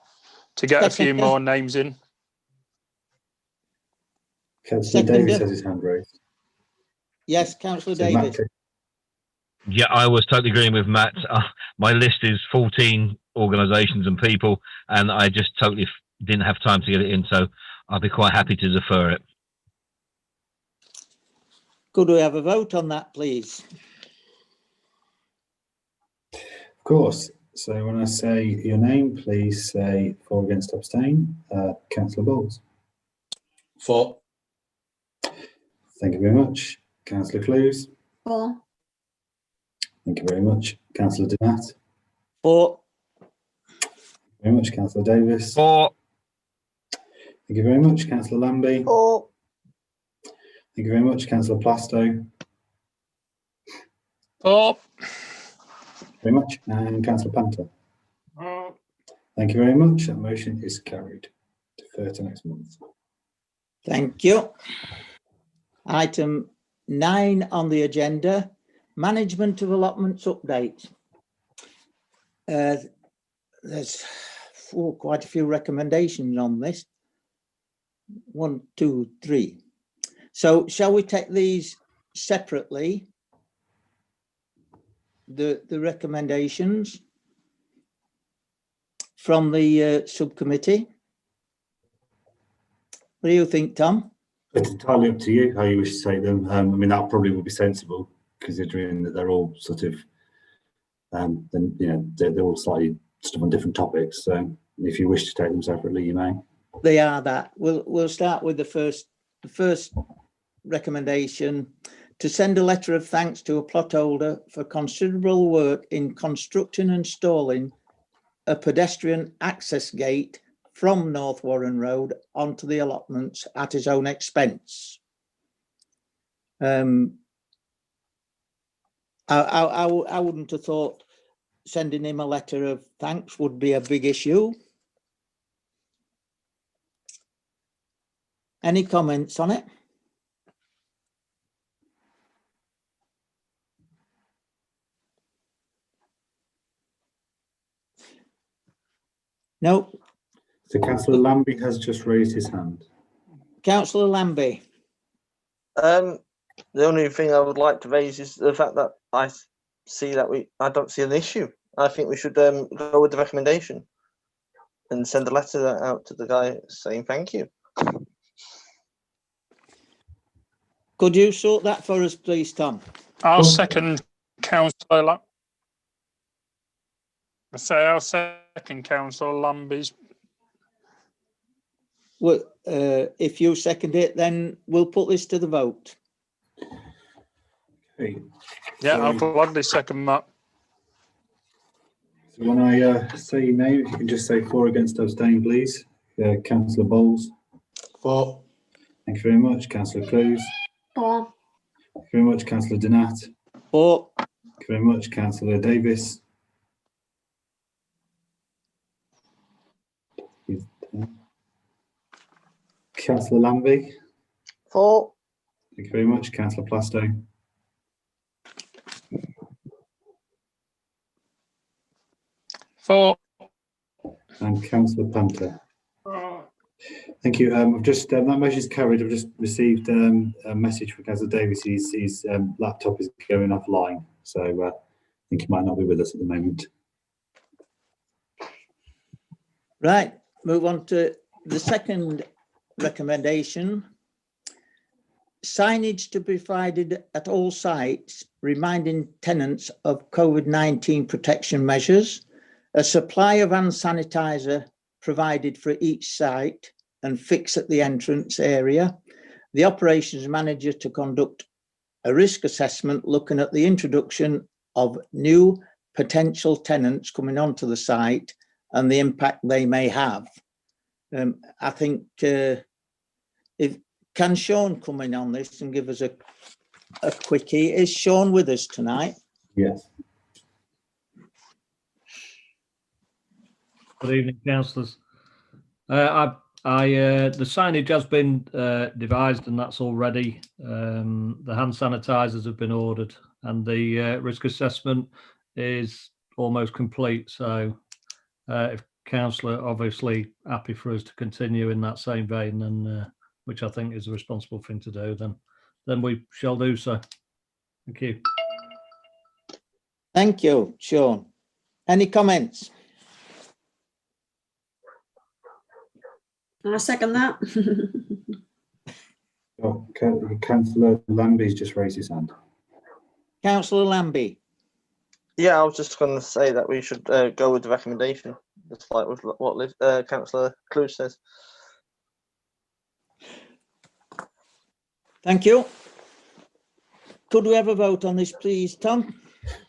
to get a few more names in. Councillor Davis has his hand raised. Yes, Councillor So Davis. Yeah, I was totally agreeing with Matt. My list is 14 organisations and people, and I just totally didn't have time to get it in, so I'll be quite happy to defer it. Could we have a vote on that, please? Of course. So when I say your name, please say for, against, abstain. Councillor Bowles. For. Thank you very much. Councillor Clues. For. Thank you very much. Councillor Donat. For. Thank you very much. Councillor Davis. For. Thank you very much. Councillor Lambie. For. Thank you very much. Councillor Plasto. For. Very much. And Councillor Panther. For, Thank you very much. That motion is carried. Defer to next month. Thank you. Item 9 on the agenda, management of allotments update. There's quite a few recommendations on this. 1, 2, 3. So shall we take these separately? The recommendations from the subcommittee. What do you think, Tom? It's entirely up to you how you wish to take them. I mean, that probably would be sensible, considering that they're all sort of, then you know, they're all slightly stuff on different topics. So if you wish to take them separately, you may. They are that. We'll start with the first recommendation, to send a letter of thanks to a plot holder for considerable work in constructing and installing a pedestrian access gate from North Warren Road onto the allotments at his own expense. I wouldn't have thought sending him a letter of thanks would be a big issue. Any comments on it? No. So Councillor Lambie has just raised his hand. Councillor Lambie. The only thing I would like to raise is the fact that I don't see an issue. I think we should go with the recommendation and send a letter out to the guy saying thank you. Could you sort that for us, please, Tom? I'll second Councillor I'll second Councillor Lambie's. Well, if you second it, then we'll put this to the vote. Okay. Yeah, I'll gladly second that. So when I say your name, if you can just say for, against, abstain, please. Councillor Bowles. For. Thank you very much. Councillor Close. For. Thank you very much. Councillor Donat. For. Thank you very much. Councillor Davis. Councillor Lambie. For. Thank you very much. Councillor Plasto. For. And Councillor Panther. for, Thank you. I've just that motion is carried. I've just received a message from Councillor Davis. His laptop is going offline, so I think he might not be with us at the moment. Right, move on to the second recommendation. Signage to be provided at all sites, reminding tenants of COVID-19 protection measures. A supply of hand sanitizer provided for each site and fixed at the entrance area. The operations manager to conduct a risk assessment looking at the introduction of new potential tenants coming onto the site and the impact they may have. I think can Sean come in on this and give us a quickie? Is Sean with us tonight? Yes. Good evening, councillors. The signage has been devised and that's all ready. The hand sanitisers have been ordered and the risk assessment is almost complete. So if councillor obviously happy for us to continue in that same vein, and which I think is a responsible thing to do, then we shall do so. Thank you. Thank you, Sean. Any comments? I second that. Oh, Councillor Lambie's just raised his hand. Councillor Lambie. Yeah, I was just going to say that we should go with the recommendation, just like with what Councillor Clue says. Thank you. Could we have a vote on this, please, Tom?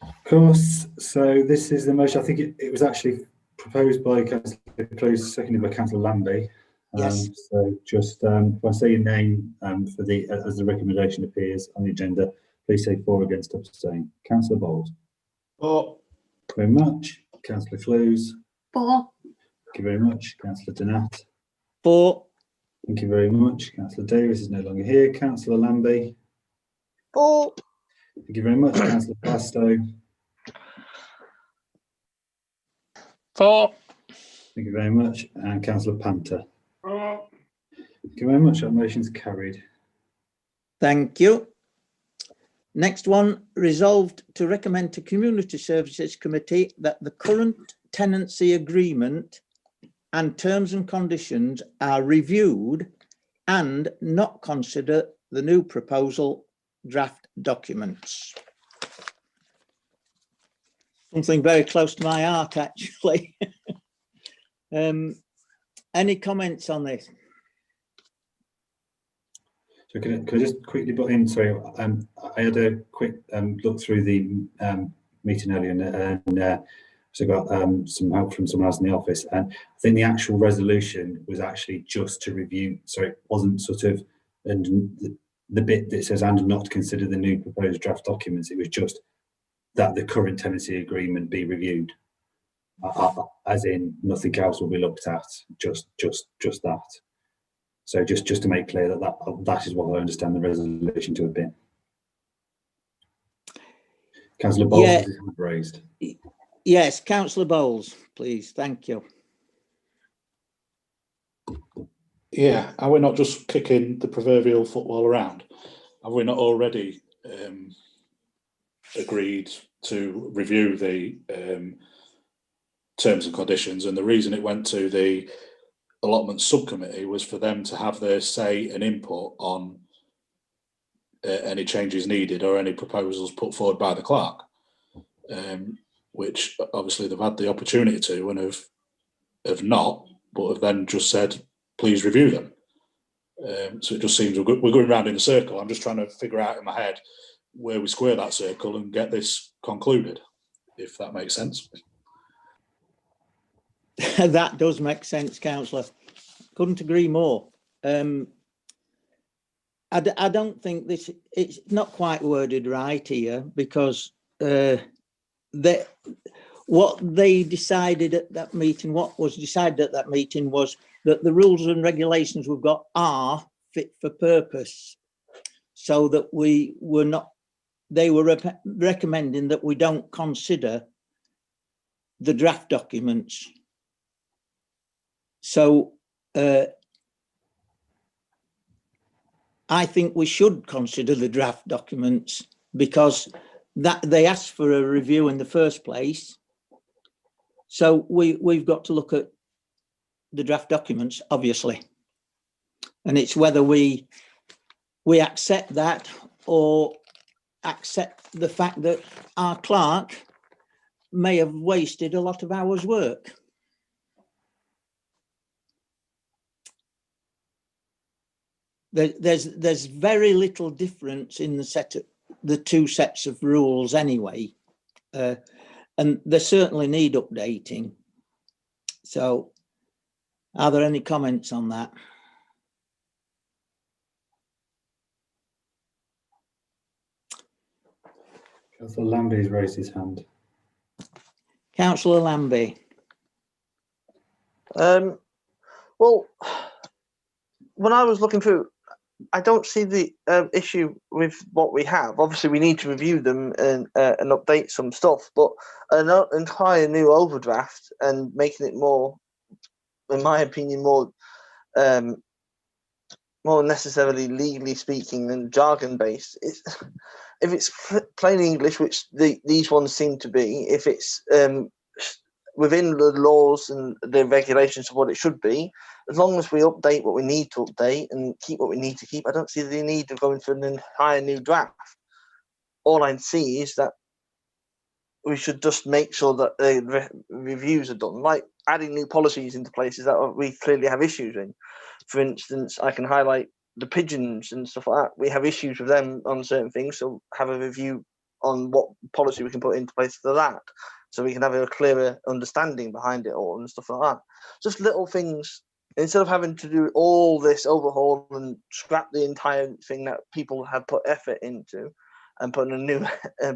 Of course. So this is the motion. I think it was actually proposed by Councillor Close, seconded by Councillor Lambie. Yes. So just if I say your name for the as the recommendation appears on the agenda, please say for, against, abstain. Councillor Bowles. For. Very much. Councillor Close. 4. Thank you very much. Councillor Donat. 4. Thank you very much. Councillor Davis is no longer here. Councillor Lambie. 4. Thank you very much. Councillor Bastow. 4. Thank you very much. And Councillor Panther. 4. Thank you very much. That motion's carried. Thank you. Next one, resolved to recommend to Community Services Committee that the current tenancy agreement and terms and conditions are reviewed and not consider the new proposal draft documents. Something very close to my heart, actually. Any comments on this? So can I just quickly butt in? Sorry, I had a quick look through the meeting earlier and so got some help from someone else in the office. And I think the actual resolution was actually just to review. So it wasn't sort of, and the bit that says and not consider the new proposed draft documents. It was just that the current tenancy agreement be reviewed, as in nothing else will be looked at. Just that. So just to make clear that is what I understand the resolution to have been. Councillor Bowles has his hand raised. Yes, Councillor Bowles, please. Thank you. Yeah, are we not just kicking the proverbial football around? Have we not already agreed to review the terms and conditions? And the reason it went to the allotment subcommittee was for them to have their say and input on any changes needed or any proposals put forward by the clerk, which obviously they've had the opportunity to and have not, but have then just said, please review them. So it just seems we're going round in a circle. I'm just trying to figure out in my head where we square that circle and get this concluded, if that makes sense. That does make sense, Councillor. Couldn't agree more. I don't think it's not quite worded right here, because what they decided at that meeting, what was decided at that meeting was that the rules and regulations we've got are fit for purpose, so that they were recommending that we don't consider the draft documents. So I think we should consider the draft documents, because that they asked for a review in the first place. So we've got to look at the draft documents, obviously. And it's whether we accept that or accept the fact that our clerk may have wasted a lot of hours' work. There's very little difference in the two sets of rules anyway, and they certainly need updating. So, are there any comments on that? Councillor Lambie's raised his hand. Councillor Lambie. Well, when I was looking through, I don't see the issue with what we have. Obviously, we need to review them and update some stuff, but an entire new overdraft and making it more, in my opinion, more necessarily legally speaking and jargon based. If it's plain English, which these ones seem to be, if it's within the laws and the regulations of what it should be, as long as we update what we need to update and keep what we need to keep, I don't see the need of going for an entire new draft. All I see is that we should just make sure that the reviews are done, like adding new policies into places that we clearly have issues in. For instance, I can highlight the pigeons and stuff like that. We have issues with them on certain things, so have a review on what policy we can put into place for that, so we can have a clearer understanding behind it all and stuff like that. Just little things, instead of having to do all this overhaul and scrap the entire thing that people have put effort into and putting a new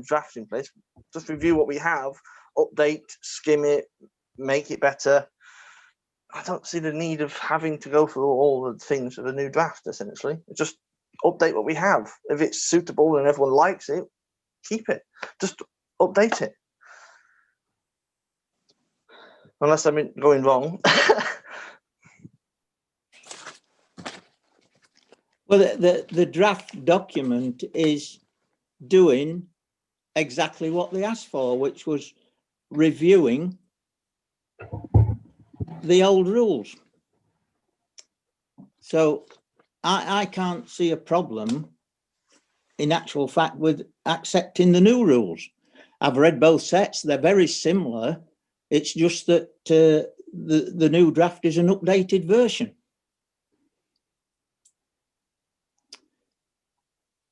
draft in place. Just review what we have, update, skim it, make it better. I don't see the need of having to go through all the things of a new draft, essentially. Just update what we have. If it's suitable and everyone likes it, keep it. Just update it. Unless I'm going wrong. Well, the draft document is doing exactly what they asked for, which was reviewing the old rules. So I can't see a problem in actual fact with accepting the new rules. I've read both sets. They're very similar. It's just that the new draft is an updated version.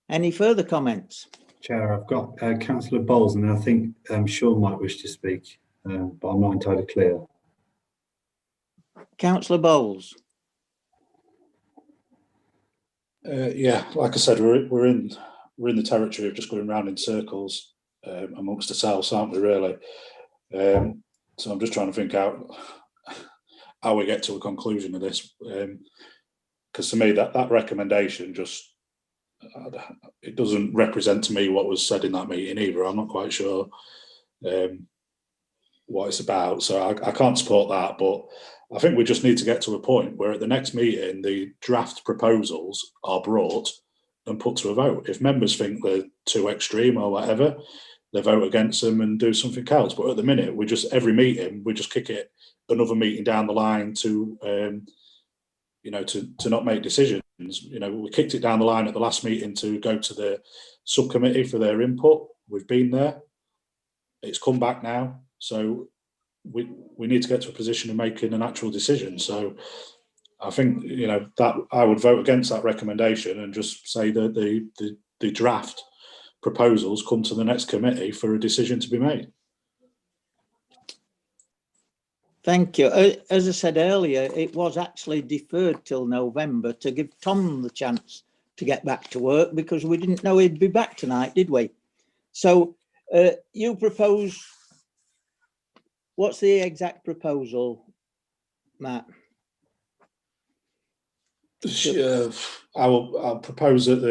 Any further comments? Chair, I've got Councillor Bowles, and I think Sean might wish to speak, but I'm not entirely clear. Councillor Bowles. Yeah, like I said, we're in the territory of just going round in circles amongst ourselves, aren't we? Really. So I'm just trying to think out how we get to a conclusion of this, because to me that recommendation just it doesn't represent to me what was said in that meeting either. I'm not quite sure what it's about, so I can't support that. But I think we just need to get to a point where at the next meeting the draft proposals are brought and put to a vote. If members think they're too extreme or whatever, they vote against them and do something else. But at the minute, every meeting we just kick it another meeting down the line to to not make decisions. We kicked it down the line at the last meeting to go to the subcommittee for their input. We've been there. It's come back now. So we need to get to a position of making an actual decision. So I think, that I would vote against that recommendation and just say that the draft proposals come to the next committee for a decision to be made. Thank you. As I said earlier, it was actually deferred till November to give Tom the chance to get back to work, because we didn't know he'd be back tonight, did we? So you propose, what's the exact proposal, Matt? I'll propose that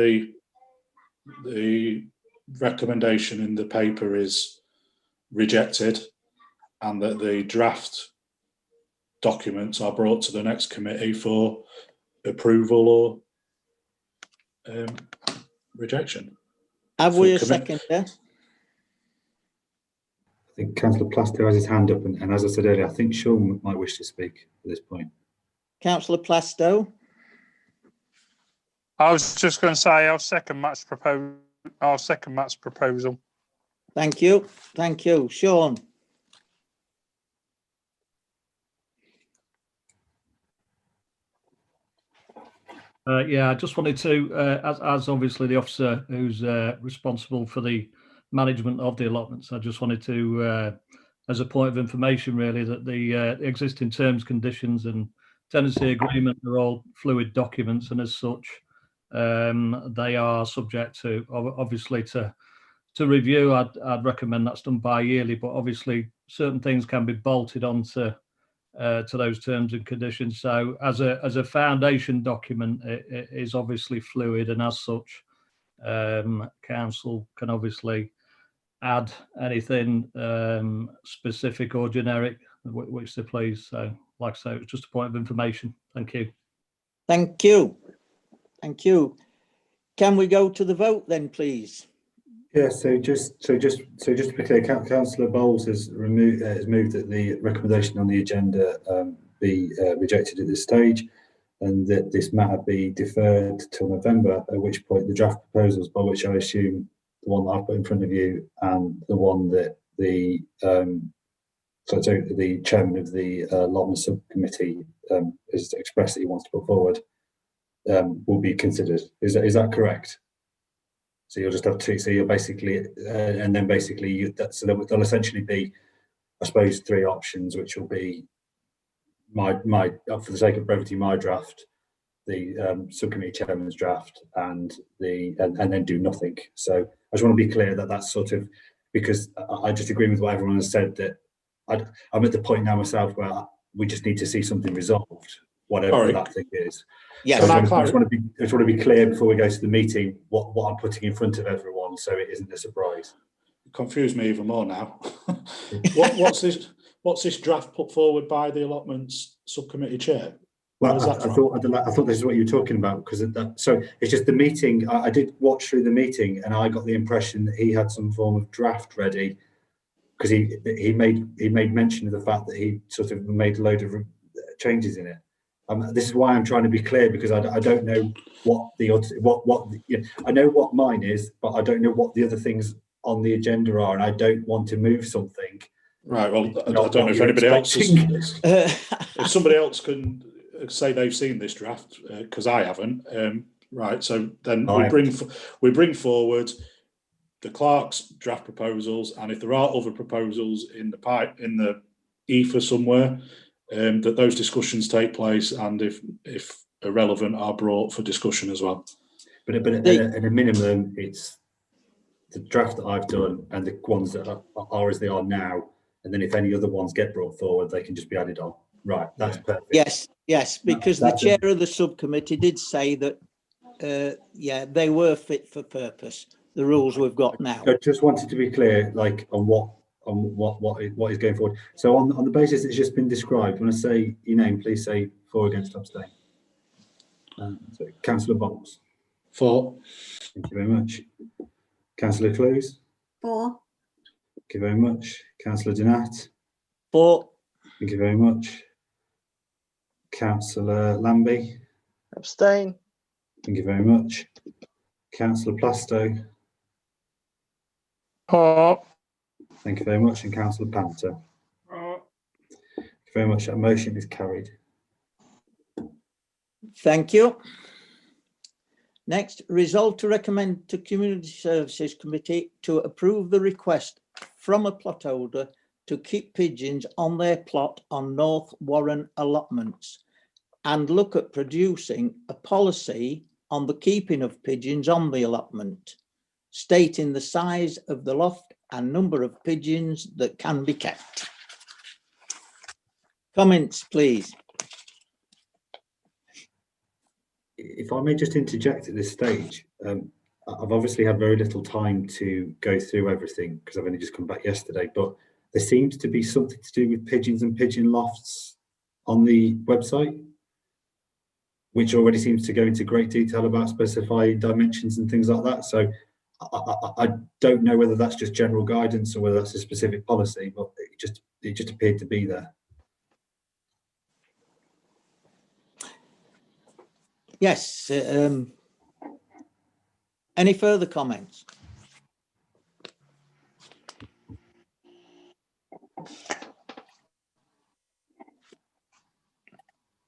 the recommendation in the paper is rejected and that the draft documents are brought to the next committee for approval or rejection. Have we a second there? I think Councillor Plasto has his hand up, and as I said earlier, I think Sean might wish to speak at this point. Councillor Plasto. I was just going to say I'll second Matt's proposal. Thank you. Thank you. Sean. Yeah, I just wanted to, as obviously the officer who's responsible for the management of the allotments, I just wanted to, as a point of information really, that the existing terms, conditions and tenancy agreement are all fluid documents, and as such, they are subject to, obviously, to review. I'd recommend that's done bi-yearly, but obviously certain things can be bolted onto to those terms and conditions. So as a foundation document, it is obviously fluid, and as such, council can obviously add anything specific or generic which they please. So like I say, it's just a point of information. Thank you. Thank you. Thank you. Can we go to the vote then, please? Yeah, so just to be clear, Councillor Bowles has moved that the recommendation on the agenda be rejected at this stage, and that this matter be deferred till November, at which point the draft proposals, by which I assume the one that I've put in front of you and the one that the chairman of the allotment subcommittee has expressed that he wants to put forward, will be considered. Is that correct? So you'll just have to. So you're basically, and then basically, so there'll essentially be, I suppose, three options, which will be my for the sake of brevity, my draft, the subcommittee chairman's draft, and then do nothing. So just want to be clear that that's sort of, because I just agree with what everyone has said, that I'm at the point now myself where we just need to see something resolved, whatever Sorry. that thing is. Yes. So I just want to be clear before we go to the meeting what I'm putting in front of everyone, so it isn't a surprise. Confuse me even more now. What's this draft put forward by the allotments subcommittee chair? Well, Where's that I from? thought this is what you were talking about, because so it's just the meeting. I did watch through the meeting, and I got the impression that he had some form of draft ready, because he made mention of the fact that he sort of made a load of changes in it. This is why I'm trying to be clear, because I don't know what I know what mine is, but I don't know what the other things on the agenda are, and I don't want to move something. Right. Well, I don't know if anybody else has, if somebody else can say they've seen this draft, because I haven't. Right. So then we bring forward the clerk's draft proposals, and if there are other proposals in the ether somewhere, that those discussions take place, and if irrelevant, are brought for discussion as well. But at a minimum, it's the draft that I've done and the ones that are as they are now, and then if any other ones get brought forward, they can just be added on. Right, that's perfect. Yes, because the chair of the subcommittee did say that, they were fit for purpose, the rules we've got now. I just wanted to be clear, like, on what is going forward. So on the basis it's just been described, when I say your name, please say for, against, abstain. So Councillor Bowles. For. Thank you very much. Councillor Close. For. Thank you very much. Councillor Donat. For. Thank you very much. Councillor Lambie. Abstain. Thank you very much. Councillor Plasto. For. Thank you very much. And Councillor Panter. Thank you very much. That motion is carried. Thank you. Next, resolve to recommend to Community Services Committee to approve the request from a plot holder to keep pigeons on their plot on North Warren allotments and look at producing a policy on the keeping of pigeons on the allotment, stating the size of the loft and number of pigeons that can be kept. Comments, please. If I may just interject at this stage, I've obviously had very little time to go through everything because I've only just come back yesterday, but there seems to be something to do with pigeons and pigeon lofts on the website, which already seems to go into great detail about specifying dimensions and things like that. So I don't know whether that's just general guidance or whether that's a specific policy, but it just appeared to be there. Yes. Any further comments?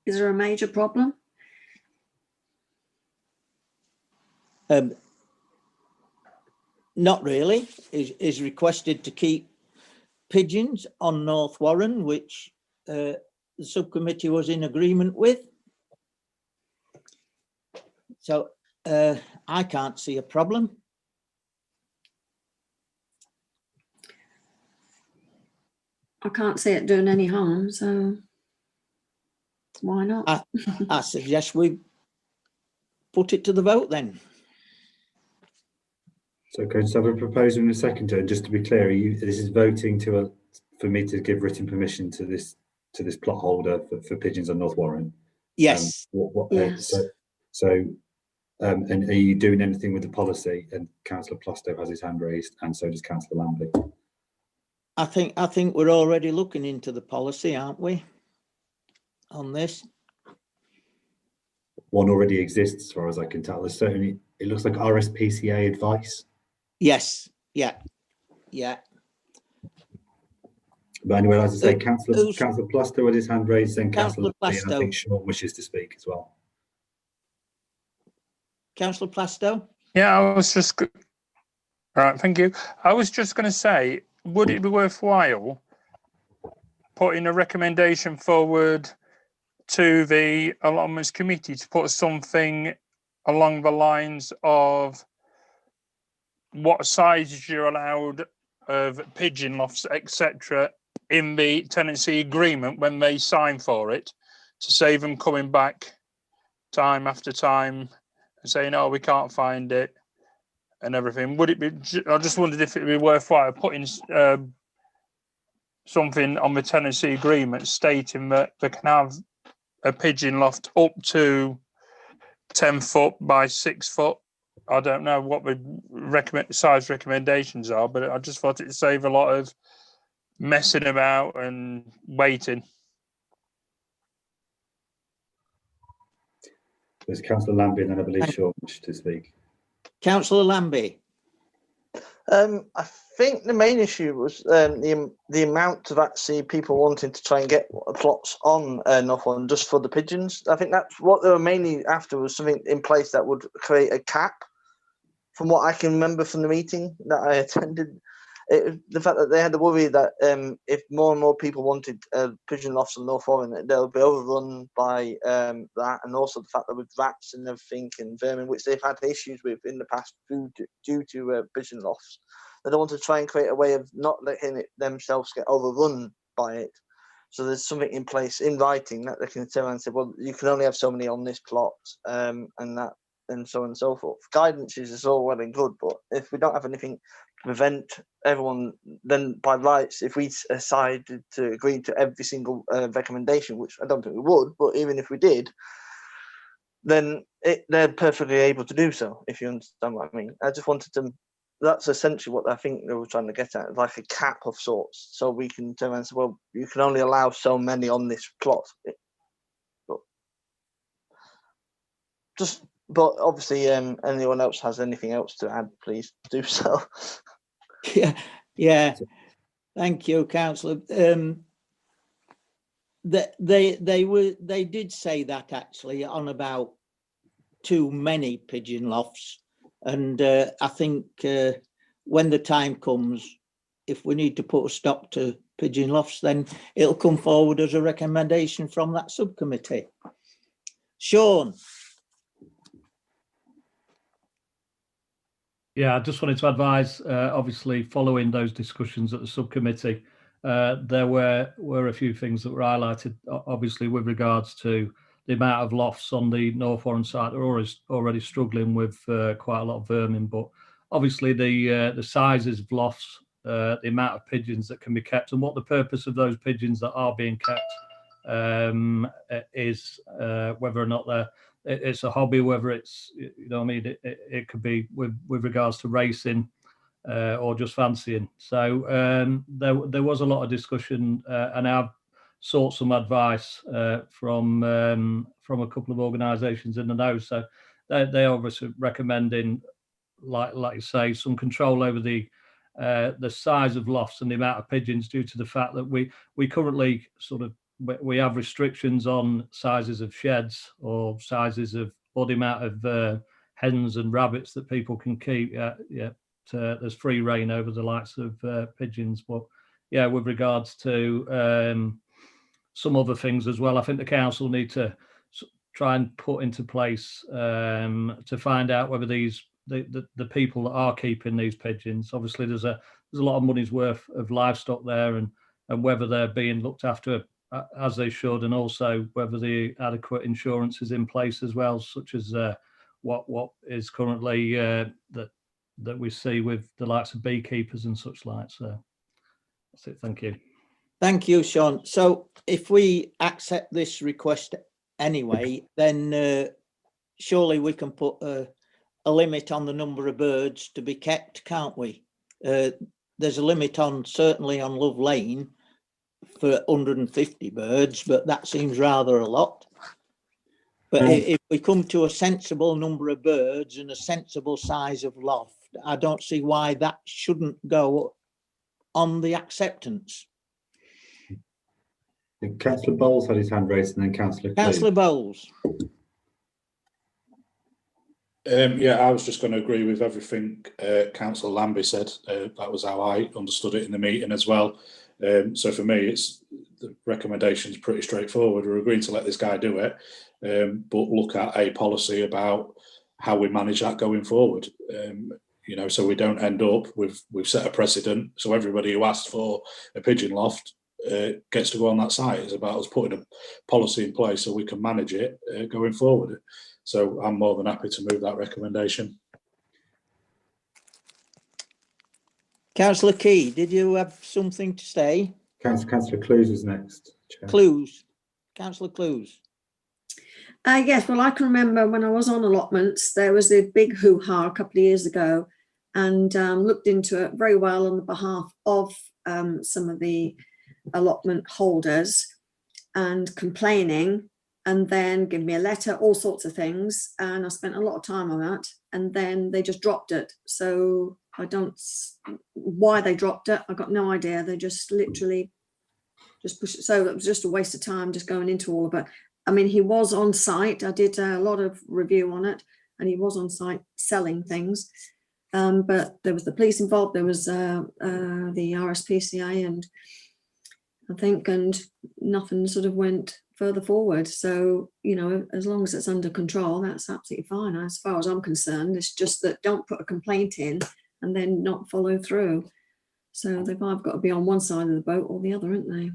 Is there a major problem? Not really. Is requested to keep pigeons on North Warren, which the subcommittee was in agreement with. So I can't see a problem. I can't see it doing any harm, so why not? I suggest we put it to the vote then. So can I just have a proposal in a second, and just to be clear, this is voting for me to give written permission to this plot holder for pigeons on North Warren. Yes. Yes. And are you doing anything with the policy? And Councillor Plasto has his hand raised, and so does Councillor Lambie. I think we're already looking into the policy, aren't we? On this. One already exists, as far as I can tell. There's certainly, it looks like RSPCA advice. Yes. Yeah. But anyway, as I say, Councillor Plasto had his hand raised, then Councillor Lambie, and I think Plasto. Sean wishes to speak as well. Councillor Plasto? Yeah, I was just... Right, thank you. I was just going to say, would it be worthwhile putting a recommendation forward to the allotments committee to put something along the lines of what sizes you're allowed of pigeon lofts, etc., in the tenancy agreement when they sign for it, to save them coming back time after time and saying, "Oh, we can't find it," and everything. Would it be? I just wondered if it would be worthwhile putting something on the tenancy agreement stating that they can have a pigeon loft up to 10 foot by 6 foot. I don't know what the size recommendations are, but I just thought it'd save a lot of messing about and waiting. There's Councillor Lambie and then I believe Sean wished to speak. Councillor Lambie. I think the main issue was the amount of actually people wanting to try and get plots on Northbourne just for the pigeons. I think that's what they were mainly after, was something in place that would create a cap. From what I can remember from the meeting that I attended, the fact that they had the worry that if more and more people wanted pigeon lofts on Northbourne, they'll be overrun by that, and also the fact that with rats and everything and vermin, which they've had issues with in the past due to pigeon lofts, they don't want to try and create a way of not letting it themselves get overrun by it. So there's something in place in writing that they can turn around and say, well, you can only have so many on this plot, and that, and so on and so forth. Guidance is all well and good, but if we don't have anything to prevent everyone, then by rights, if we decided to agree to every single recommendation, which I don't think we would, but even if we did, then they're perfectly able to do so, if you understand what I mean. I just wanted to, that's essentially what I think they were trying to get at, like a cap of sorts, so we can turn around and say, well, you can only allow so many on this plot. But obviously, anyone else has anything else to add, please do so. Yeah. Thank you, Councillor. They did say that actually on about too many pigeon lofts, and I think when the time comes, if we need to put a stop to pigeon lofts, then it'll come forward as a recommendation from that subcommittee. Sean. Yeah, I just wanted to advise, obviously, following those discussions at the subcommittee, there were a few things that were highlighted, obviously, with regards to the amount of lofts on the Northbourne site. They're already struggling with quite a lot of vermin, but obviously the sizes of lofts, the amount of pigeons that can be kept, and what the purpose of those pigeons that are being kept is, whether or not it's a hobby, whether it's, you know what I mean, it could be with regards to racing or just fancying. So there was a lot of discussion, and I've sought some advice from a couple of organisations in the know. So they obviously recommending, like you say, some control over the size of lofts and the amount of pigeons, due to the fact that we currently we have restrictions on sizes of sheds or sizes of, or the amount of hens and rabbits that people can keep. There's free reign over the likes of pigeons. But yeah, with regards to some other things as well, I think the council need to try and put into place to find out whether the people that are keeping these pigeons, obviously there's a lot of money's worth of livestock there, and whether they're being looked after as they should, and also whether the adequate insurance is in place as well, such as what is currently that we see with the likes of beekeepers and such like. So that's it. Thank you. Thank you, Sean. So if we accept this request anyway, then surely we can put a limit on the number of birds to be kept, can't we? There's a limit certainly on Love Lane for 150 birds, but that seems rather a lot. But if we come to a sensible number of birds and a sensible size of loft, I don't see why that shouldn't go on the acceptance. Councillor Bowles had his hand raised, and then Councillor Bowles. Yeah, I was just going to agree with everything Councillor Lambie said. That was how I understood it in the meeting as well. So for me, the recommendation is pretty straightforward. We're agreeing to let this guy do it, but look at a policy about how we manage that going forward. you know, so we don't end up we've set a precedent. So everybody who asked for a pigeon loft gets to go on that site. It's about us putting a policy in place so we can manage it going forward. So I'm more than happy to move that recommendation. Councillor Key, did you have something to say? Councillor Clues is next. Chair. Clues. Councillor Clues. Yes, well, I can remember when I was on allotments, there was a big hoo-ha a couple of years ago, and looked into it very well on the behalf of some of the allotment holders, and complaining, and then give me a letter, all sorts of things, and I spent a lot of time on that, and then they just dropped it. So I don't, why they dropped it, I got no idea. They just literally just pushed it. So it was just a waste of time just going into all of it. I mean, he was on site. I did a lot of review on it, and he was on site selling things. But there was the police involved. There was the RSPCA, and I think, and nothing sort of went further forward. So, you know, as long as it's under control, that's absolutely fine. As far as I'm concerned, it's just that don't put a complaint in and then not follow through. So they've either got to be on one side of the boat or the other, aren't they?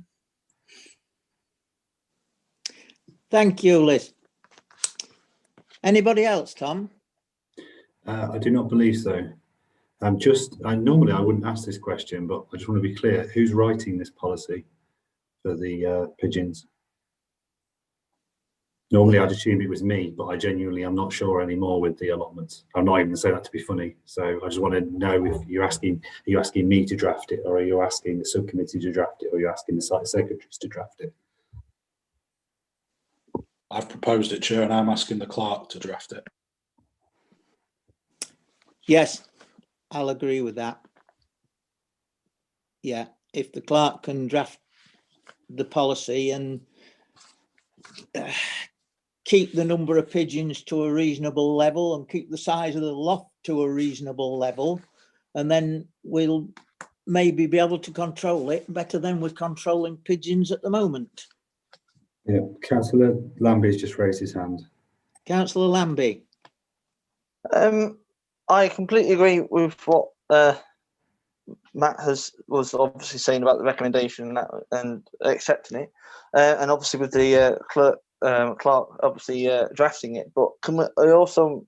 Thank you, Liz. Anybody else, Tom? I do not believe so. Normally I wouldn't ask this question, but I just want to be clear. Who's writing this policy for the pigeons? Normally I'd assume it was me, but I genuinely am not sure anymore with the allotments. I'm not even saying that to be funny. So I just want to know if are you asking me to draft it, or are you asking the subcommittee to draft it, or are you asking the site secretaries to draft it? I've proposed it, Chair, and I'm asking the clerk to draft it. Yes, I'll agree with that. Yeah, if the clerk can draft the policy and keep the number of pigeons to a reasonable level and keep the size of the loft to a reasonable level, and then we'll maybe be able to control it better than we're controlling pigeons at the moment. Yeah, Councillor Lambie's just raised his hand. Councillor Lambie. I completely agree with what Matt was obviously saying about the recommendation and accepting it, and obviously with the clerk obviously drafting it. But can I also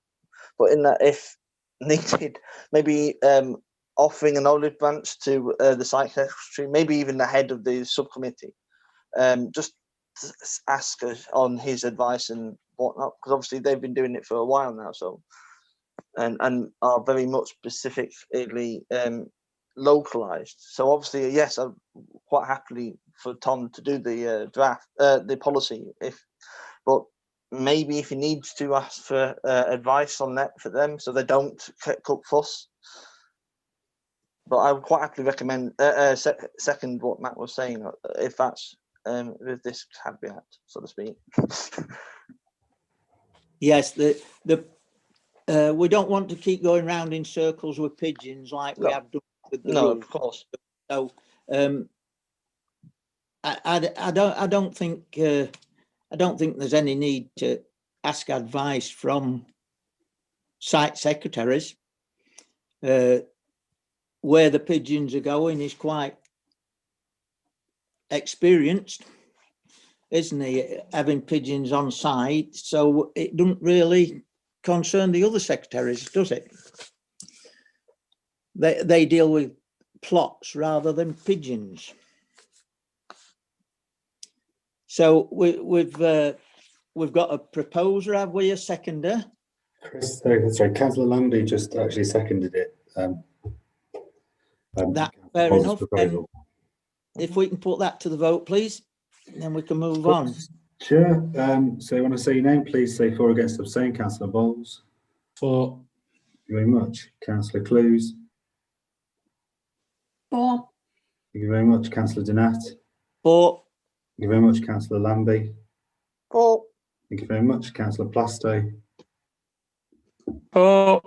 put in that if needed, maybe offering an olive branch to the site secretary, maybe even the head of the subcommittee, just ask on his advice and whatnot, because obviously they've been doing it for a while now, so and are very much specifically localized. So obviously, yes, I'm quite happily for Tom to do the draft, the policy, but maybe if he needs to ask for advice on that for them, so they don't cook fuss. But I would quite happily recommend second what Matt was saying, if that's with this caveat, so to speak. Yes, we don't want to keep going round in circles with pigeons like we have done with the rules. Of course. So I don't think there's any need to ask advice from site secretaries. Where the pigeons are going is quite experienced, isn't he, having pigeons on site? So it doesn't really concern the other secretaries, does it? They deal with plots rather than pigeons. So we've got a proposer, have we? A seconder? Chris, sorry, Councillor Lambie just actually seconded it. That's fair enough. If we can put that to the vote, please, then we can move on. Sure. So when I say your name, please say for, against, abstain. Councillor Bowles. For. Thank you very much. Councillor Clues. For. Thank you very much. Councillor Donat. For. Thank you very much. Councillor Lambie. For. Thank you very much. Councillor Plasto. For.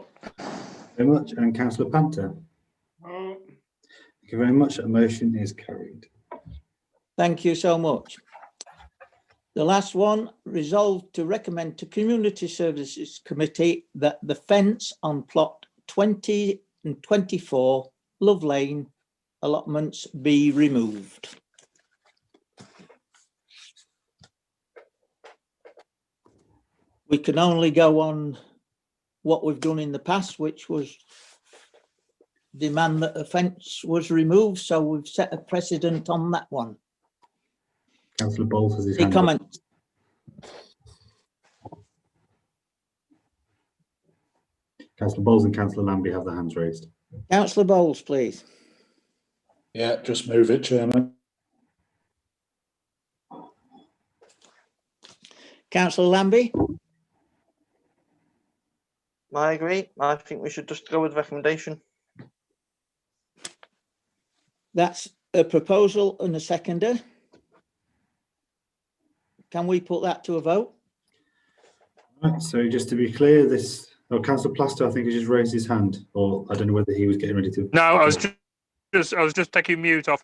Very much. And Councillor Panther. Thank you very much. That motion is carried. Thank you so much. The last one, resolved to recommend to Community Services Committee that the fence on plot 20 and 24 Love Lane allotments be removed. We can only go on what we've done in the past, which was demand that a fence was removed, so we've set a precedent on that one. Councillor Bowles has his Any hand up. comment? Councillor Bowles and Councillor Lambie have their hands raised. Councillor Bowles, please. Yeah, just move it, Chairman. Councillor Lambie? I agree. I think we should just go with the recommendation. That's a proposal and a seconder. Can we put that to a vote? Right, so just to be clear, this, oh, Councillor Plasto, I think, has just raised his hand, or I don't know whether he was getting ready to. No, I was just taking mute off.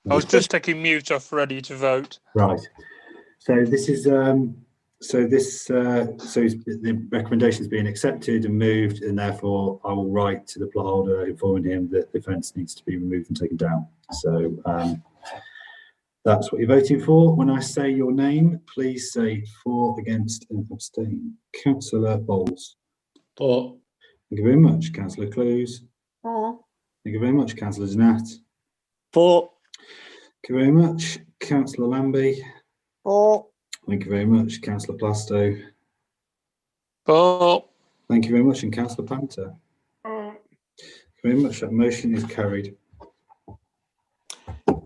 I was just taking mute off, ready to vote. Right. So this is so the recommendation is being accepted and moved, and therefore I will write to the plot holder informing him that the fence needs to be removed and taken down. So that's what you're voting for. When I say your name, please say for, against, and abstain. Councillor Bowles. For. Thank you very much. Councillor Close. For. Thank you very much. Councillor Znat. For. Thank you very much. Councillor Lambie. For. Thank you very much. Councillor Plasto. For. Thank you very much. And Councillor Panther. Thank you very much. That motion is carried.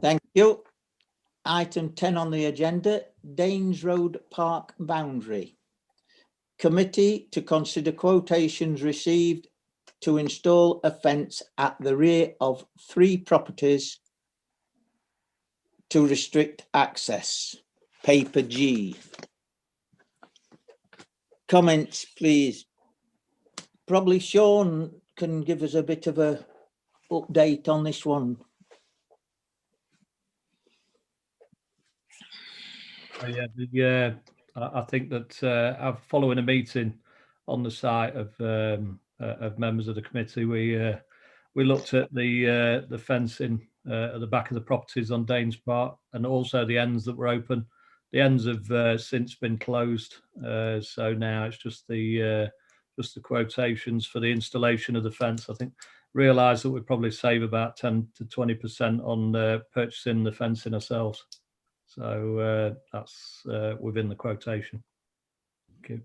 Thank you. Item 10 on the agenda, Danes Road Park boundary. Committee to consider quotations received to install a fence at the rear of 3 properties to restrict access. Paper G. Comments, please. Probably Sean can give us a bit of a update on this one. Yeah, I think that following a meeting on the site of members of the committee, we looked at the fencing at the back of the properties on Danes Park, and also the ends that were open. The ends have since been closed, so now it's just the quotations for the installation of the fence. I think realised that we'd probably save about 10 to 20% on purchasing the fencing ourselves. So that's within the quotation. Thank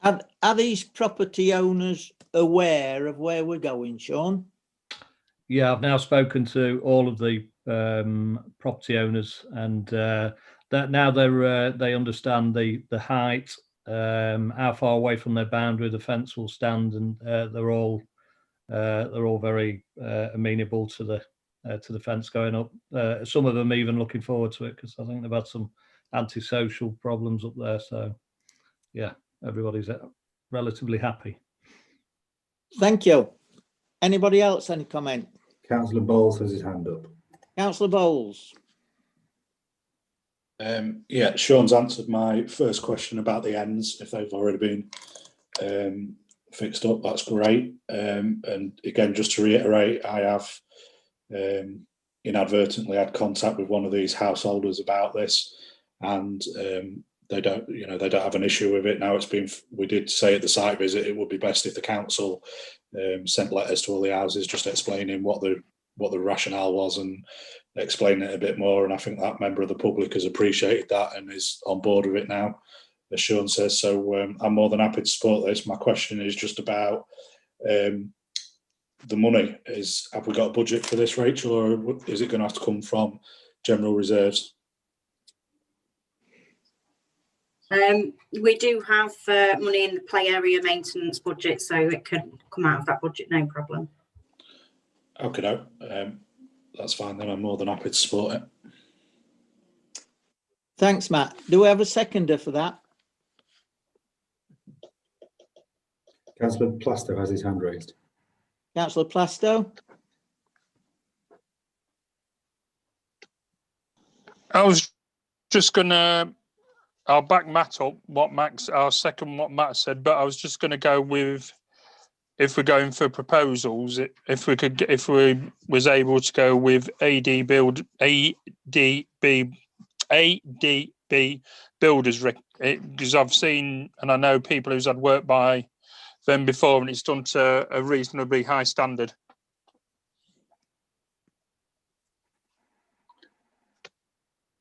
you. Are these property owners aware of where we're going, Sean? Yeah, I've now spoken to all of the property owners, and that now they understand the height, how far away from their boundary the fence will stand, and they're all very amenable to the fence going up. Some of them even looking forward to it, because I think they've had some antisocial problems up there. So yeah, everybody's relatively happy. Thank you. Anybody else, any comment? Councillor Bowles has his hand up. Councillor Bowles. Yeah, Sean's answered my first question about the ends. If they've already been fixed up, that's great. And again, just to reiterate, I have inadvertently had contact with one of these householders about this, and they don't have an issue with it. Now we did say at the site visit it would be best if the council sent letters to all the houses just explaining what the rationale was and explaining it a bit more. And I think that member of the public has appreciated that and is on board with it now, as Sean says. So I'm more than happy to support this. My question is just about the money. Have we got a budget for this, Rachel, or is it going to have to come from general reserves? We do have money in the play area maintenance budget, so it can come out of that budget, no problem. Okay, no, that's fine then. I'm more than happy to support it. Thanks, Matt. Do we have a seconder for that? Councillor Plasto has his hand raised. Councillor Plasto. I was just gonna, I'll back Matt up. I'll second what Matt said, but I was just gonna go with if we're going for proposals, if we was able to go with ADB builders, because I've seen and I know people who's had work by them before, and it's done to a reasonably high standard.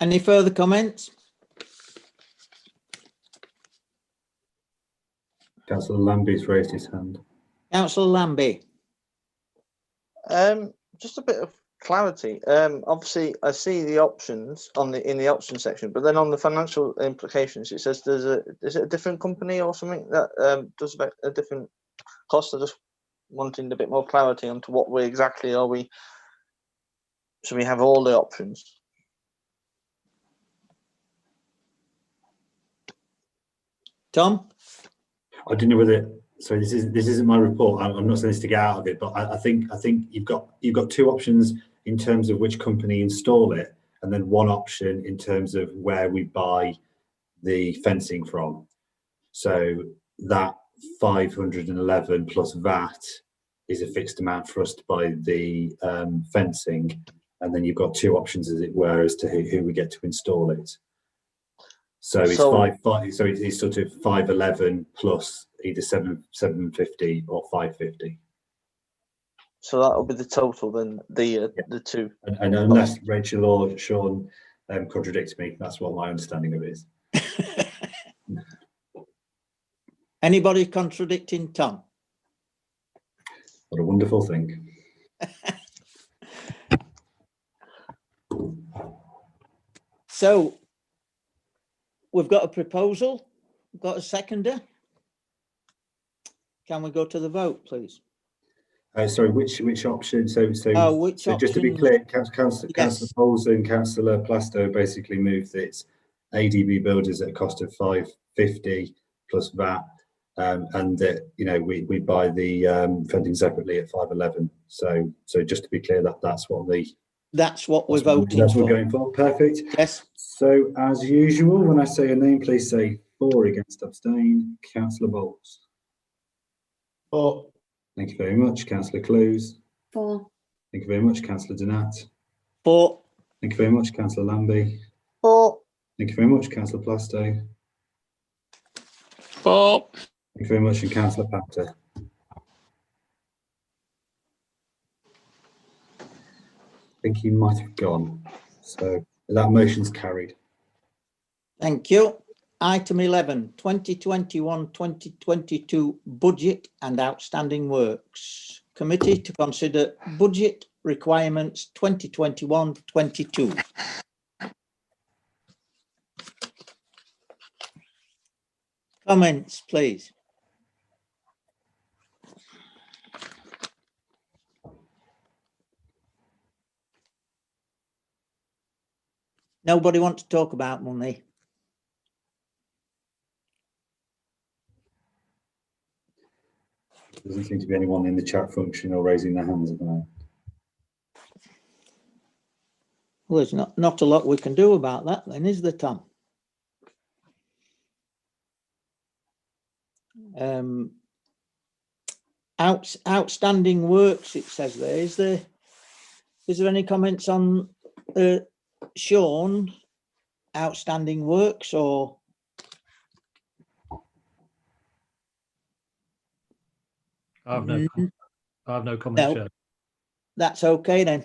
Any further comments? Councillor Lambie's raised his hand. Councillor Lambie. Just a bit of clarity. Obviously, I see the options in the options section, but then on the financial implications, it says is it a different company or something that does a different cost? I just wanting a bit more clarity onto what we exactly are we. So we have all the options. Tom? I don't know whether. So this isn't my report. I'm not saying this to get out of it, but I think you've got two options in terms of which company install it, and then one option in terms of where we buy the fencing from. So that 511 plus VAT is a fixed amount for us to buy the fencing, and then you've got two options, as it were, as to who we get to install it. So it's so it's sort of 511 plus either 750 or 550. So that will be the total then, the two. And unless Rachel or Sean contradict me, that's what my understanding of it is. Anybody contradicting Tom? What a wonderful thing. So we've got a proposal, we've got a seconder. Can we go to the vote, please? Sorry, which option? So which just to be option? clear, Councillor Bowles and Councillor Plasto basically moved that it's ADB builders at a cost of 550 plus VAT, and that we buy the funding separately at 511. So just to be clear, that's what we're voting for. That's what we're going for. Perfect. Yes. So as usual, when I say a name, please say for, against, abstain. Councillor Bowles. For. Thank you very much. Councillor Close. For. Thank you very much. Councillor Donat. For. Thank you very much. Councillor Lambie. For. Thank you very much. Councillor Plasto. For. Thank you very much. And Councillor Pachter. I think you might have gone. So that motion's carried. Thank you. Item 11, 2021-2022 budget and outstanding works. Committee to consider budget requirements 2021-22. Comments, please. Nobody want to talk about money? There doesn't seem to be anyone in the chat function or raising their hands at the moment. Well, there's not a lot we can do about that then, is there, Tom? Outstanding works, it says there. Is there any comments on Sean, outstanding works, or? I have no comment. No, that's okay then.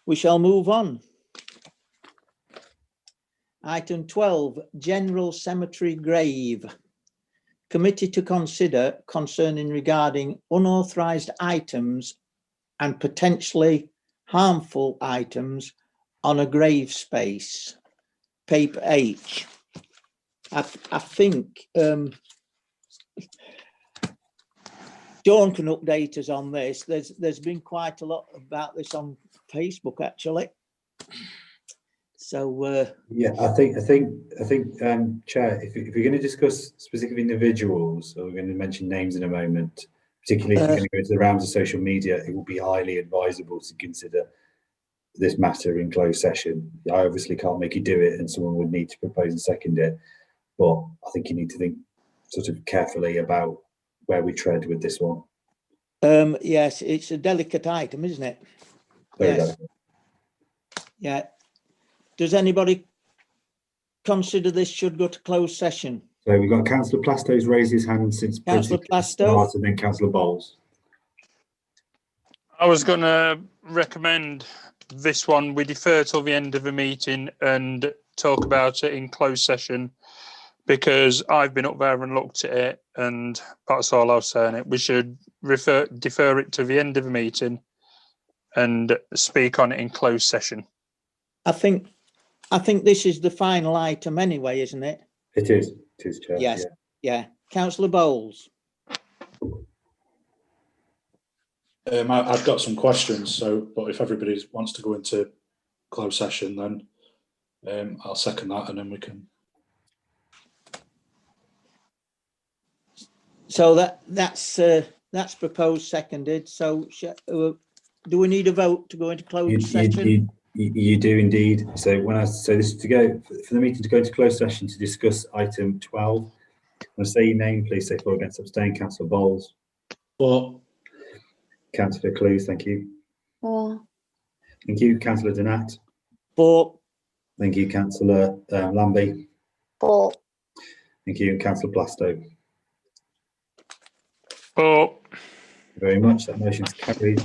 We shall move on. Item 12, general cemetery grave. Committee to consider concerning regarding unauthorised items and potentially harmful items on a grave space. Paper H. I think Dawn can update us on this. There's been quite a lot about this on Facebook actually. So yeah, I think Chair, if you're going to discuss specific individuals, or we're going to mention names in a moment, particularly if you're going to go into the realms of social media, it will be highly advisable to consider this matter in closed session. I obviously can't make you do it, and someone would need to propose and second it, but I think you need to think sort of carefully about where we tread with this one. Yes, it's a delicate item, isn't it? Very Yes. delicate. Yeah. Does anybody consider this should go to closed session? So we've got Councillor Plasto's raised his hand since Councillor pretty Plasto? start, and then Councillor Bowles. I was going to recommend this one. We defer till the end of the meeting and talk about it in closed session, because I've been up there and looked at it, and that's all I'll say on it. We should defer it to the end of the meeting and speak on it in closed session. I think this is the final item anyway, isn't it? It is, Chair. Yes. Yeah. Councillor Bowles. I've got some questions, but if everybody wants to go into closed session, then I'll second that, and then we can. So that's proposed, seconded. So do we need a vote to go into closed session? You do indeed. So this is to go for the meeting to go into closed session to discuss item 12. When I say your name, please say for, against, abstain. Councillor Bowles. For. Councillor Clues, thank you. For. Thank you. Councillor Donat. For. Thank you. Councillor Lambie. For. Thank you. And Councillor Plasto. Oh, Thank you very much. That motion's carried.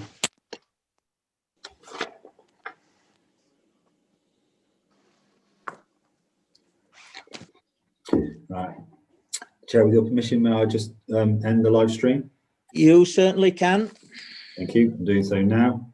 Right. Chair, with your permission, may I just end the live stream? You certainly can. Thank you. I'm doing so now.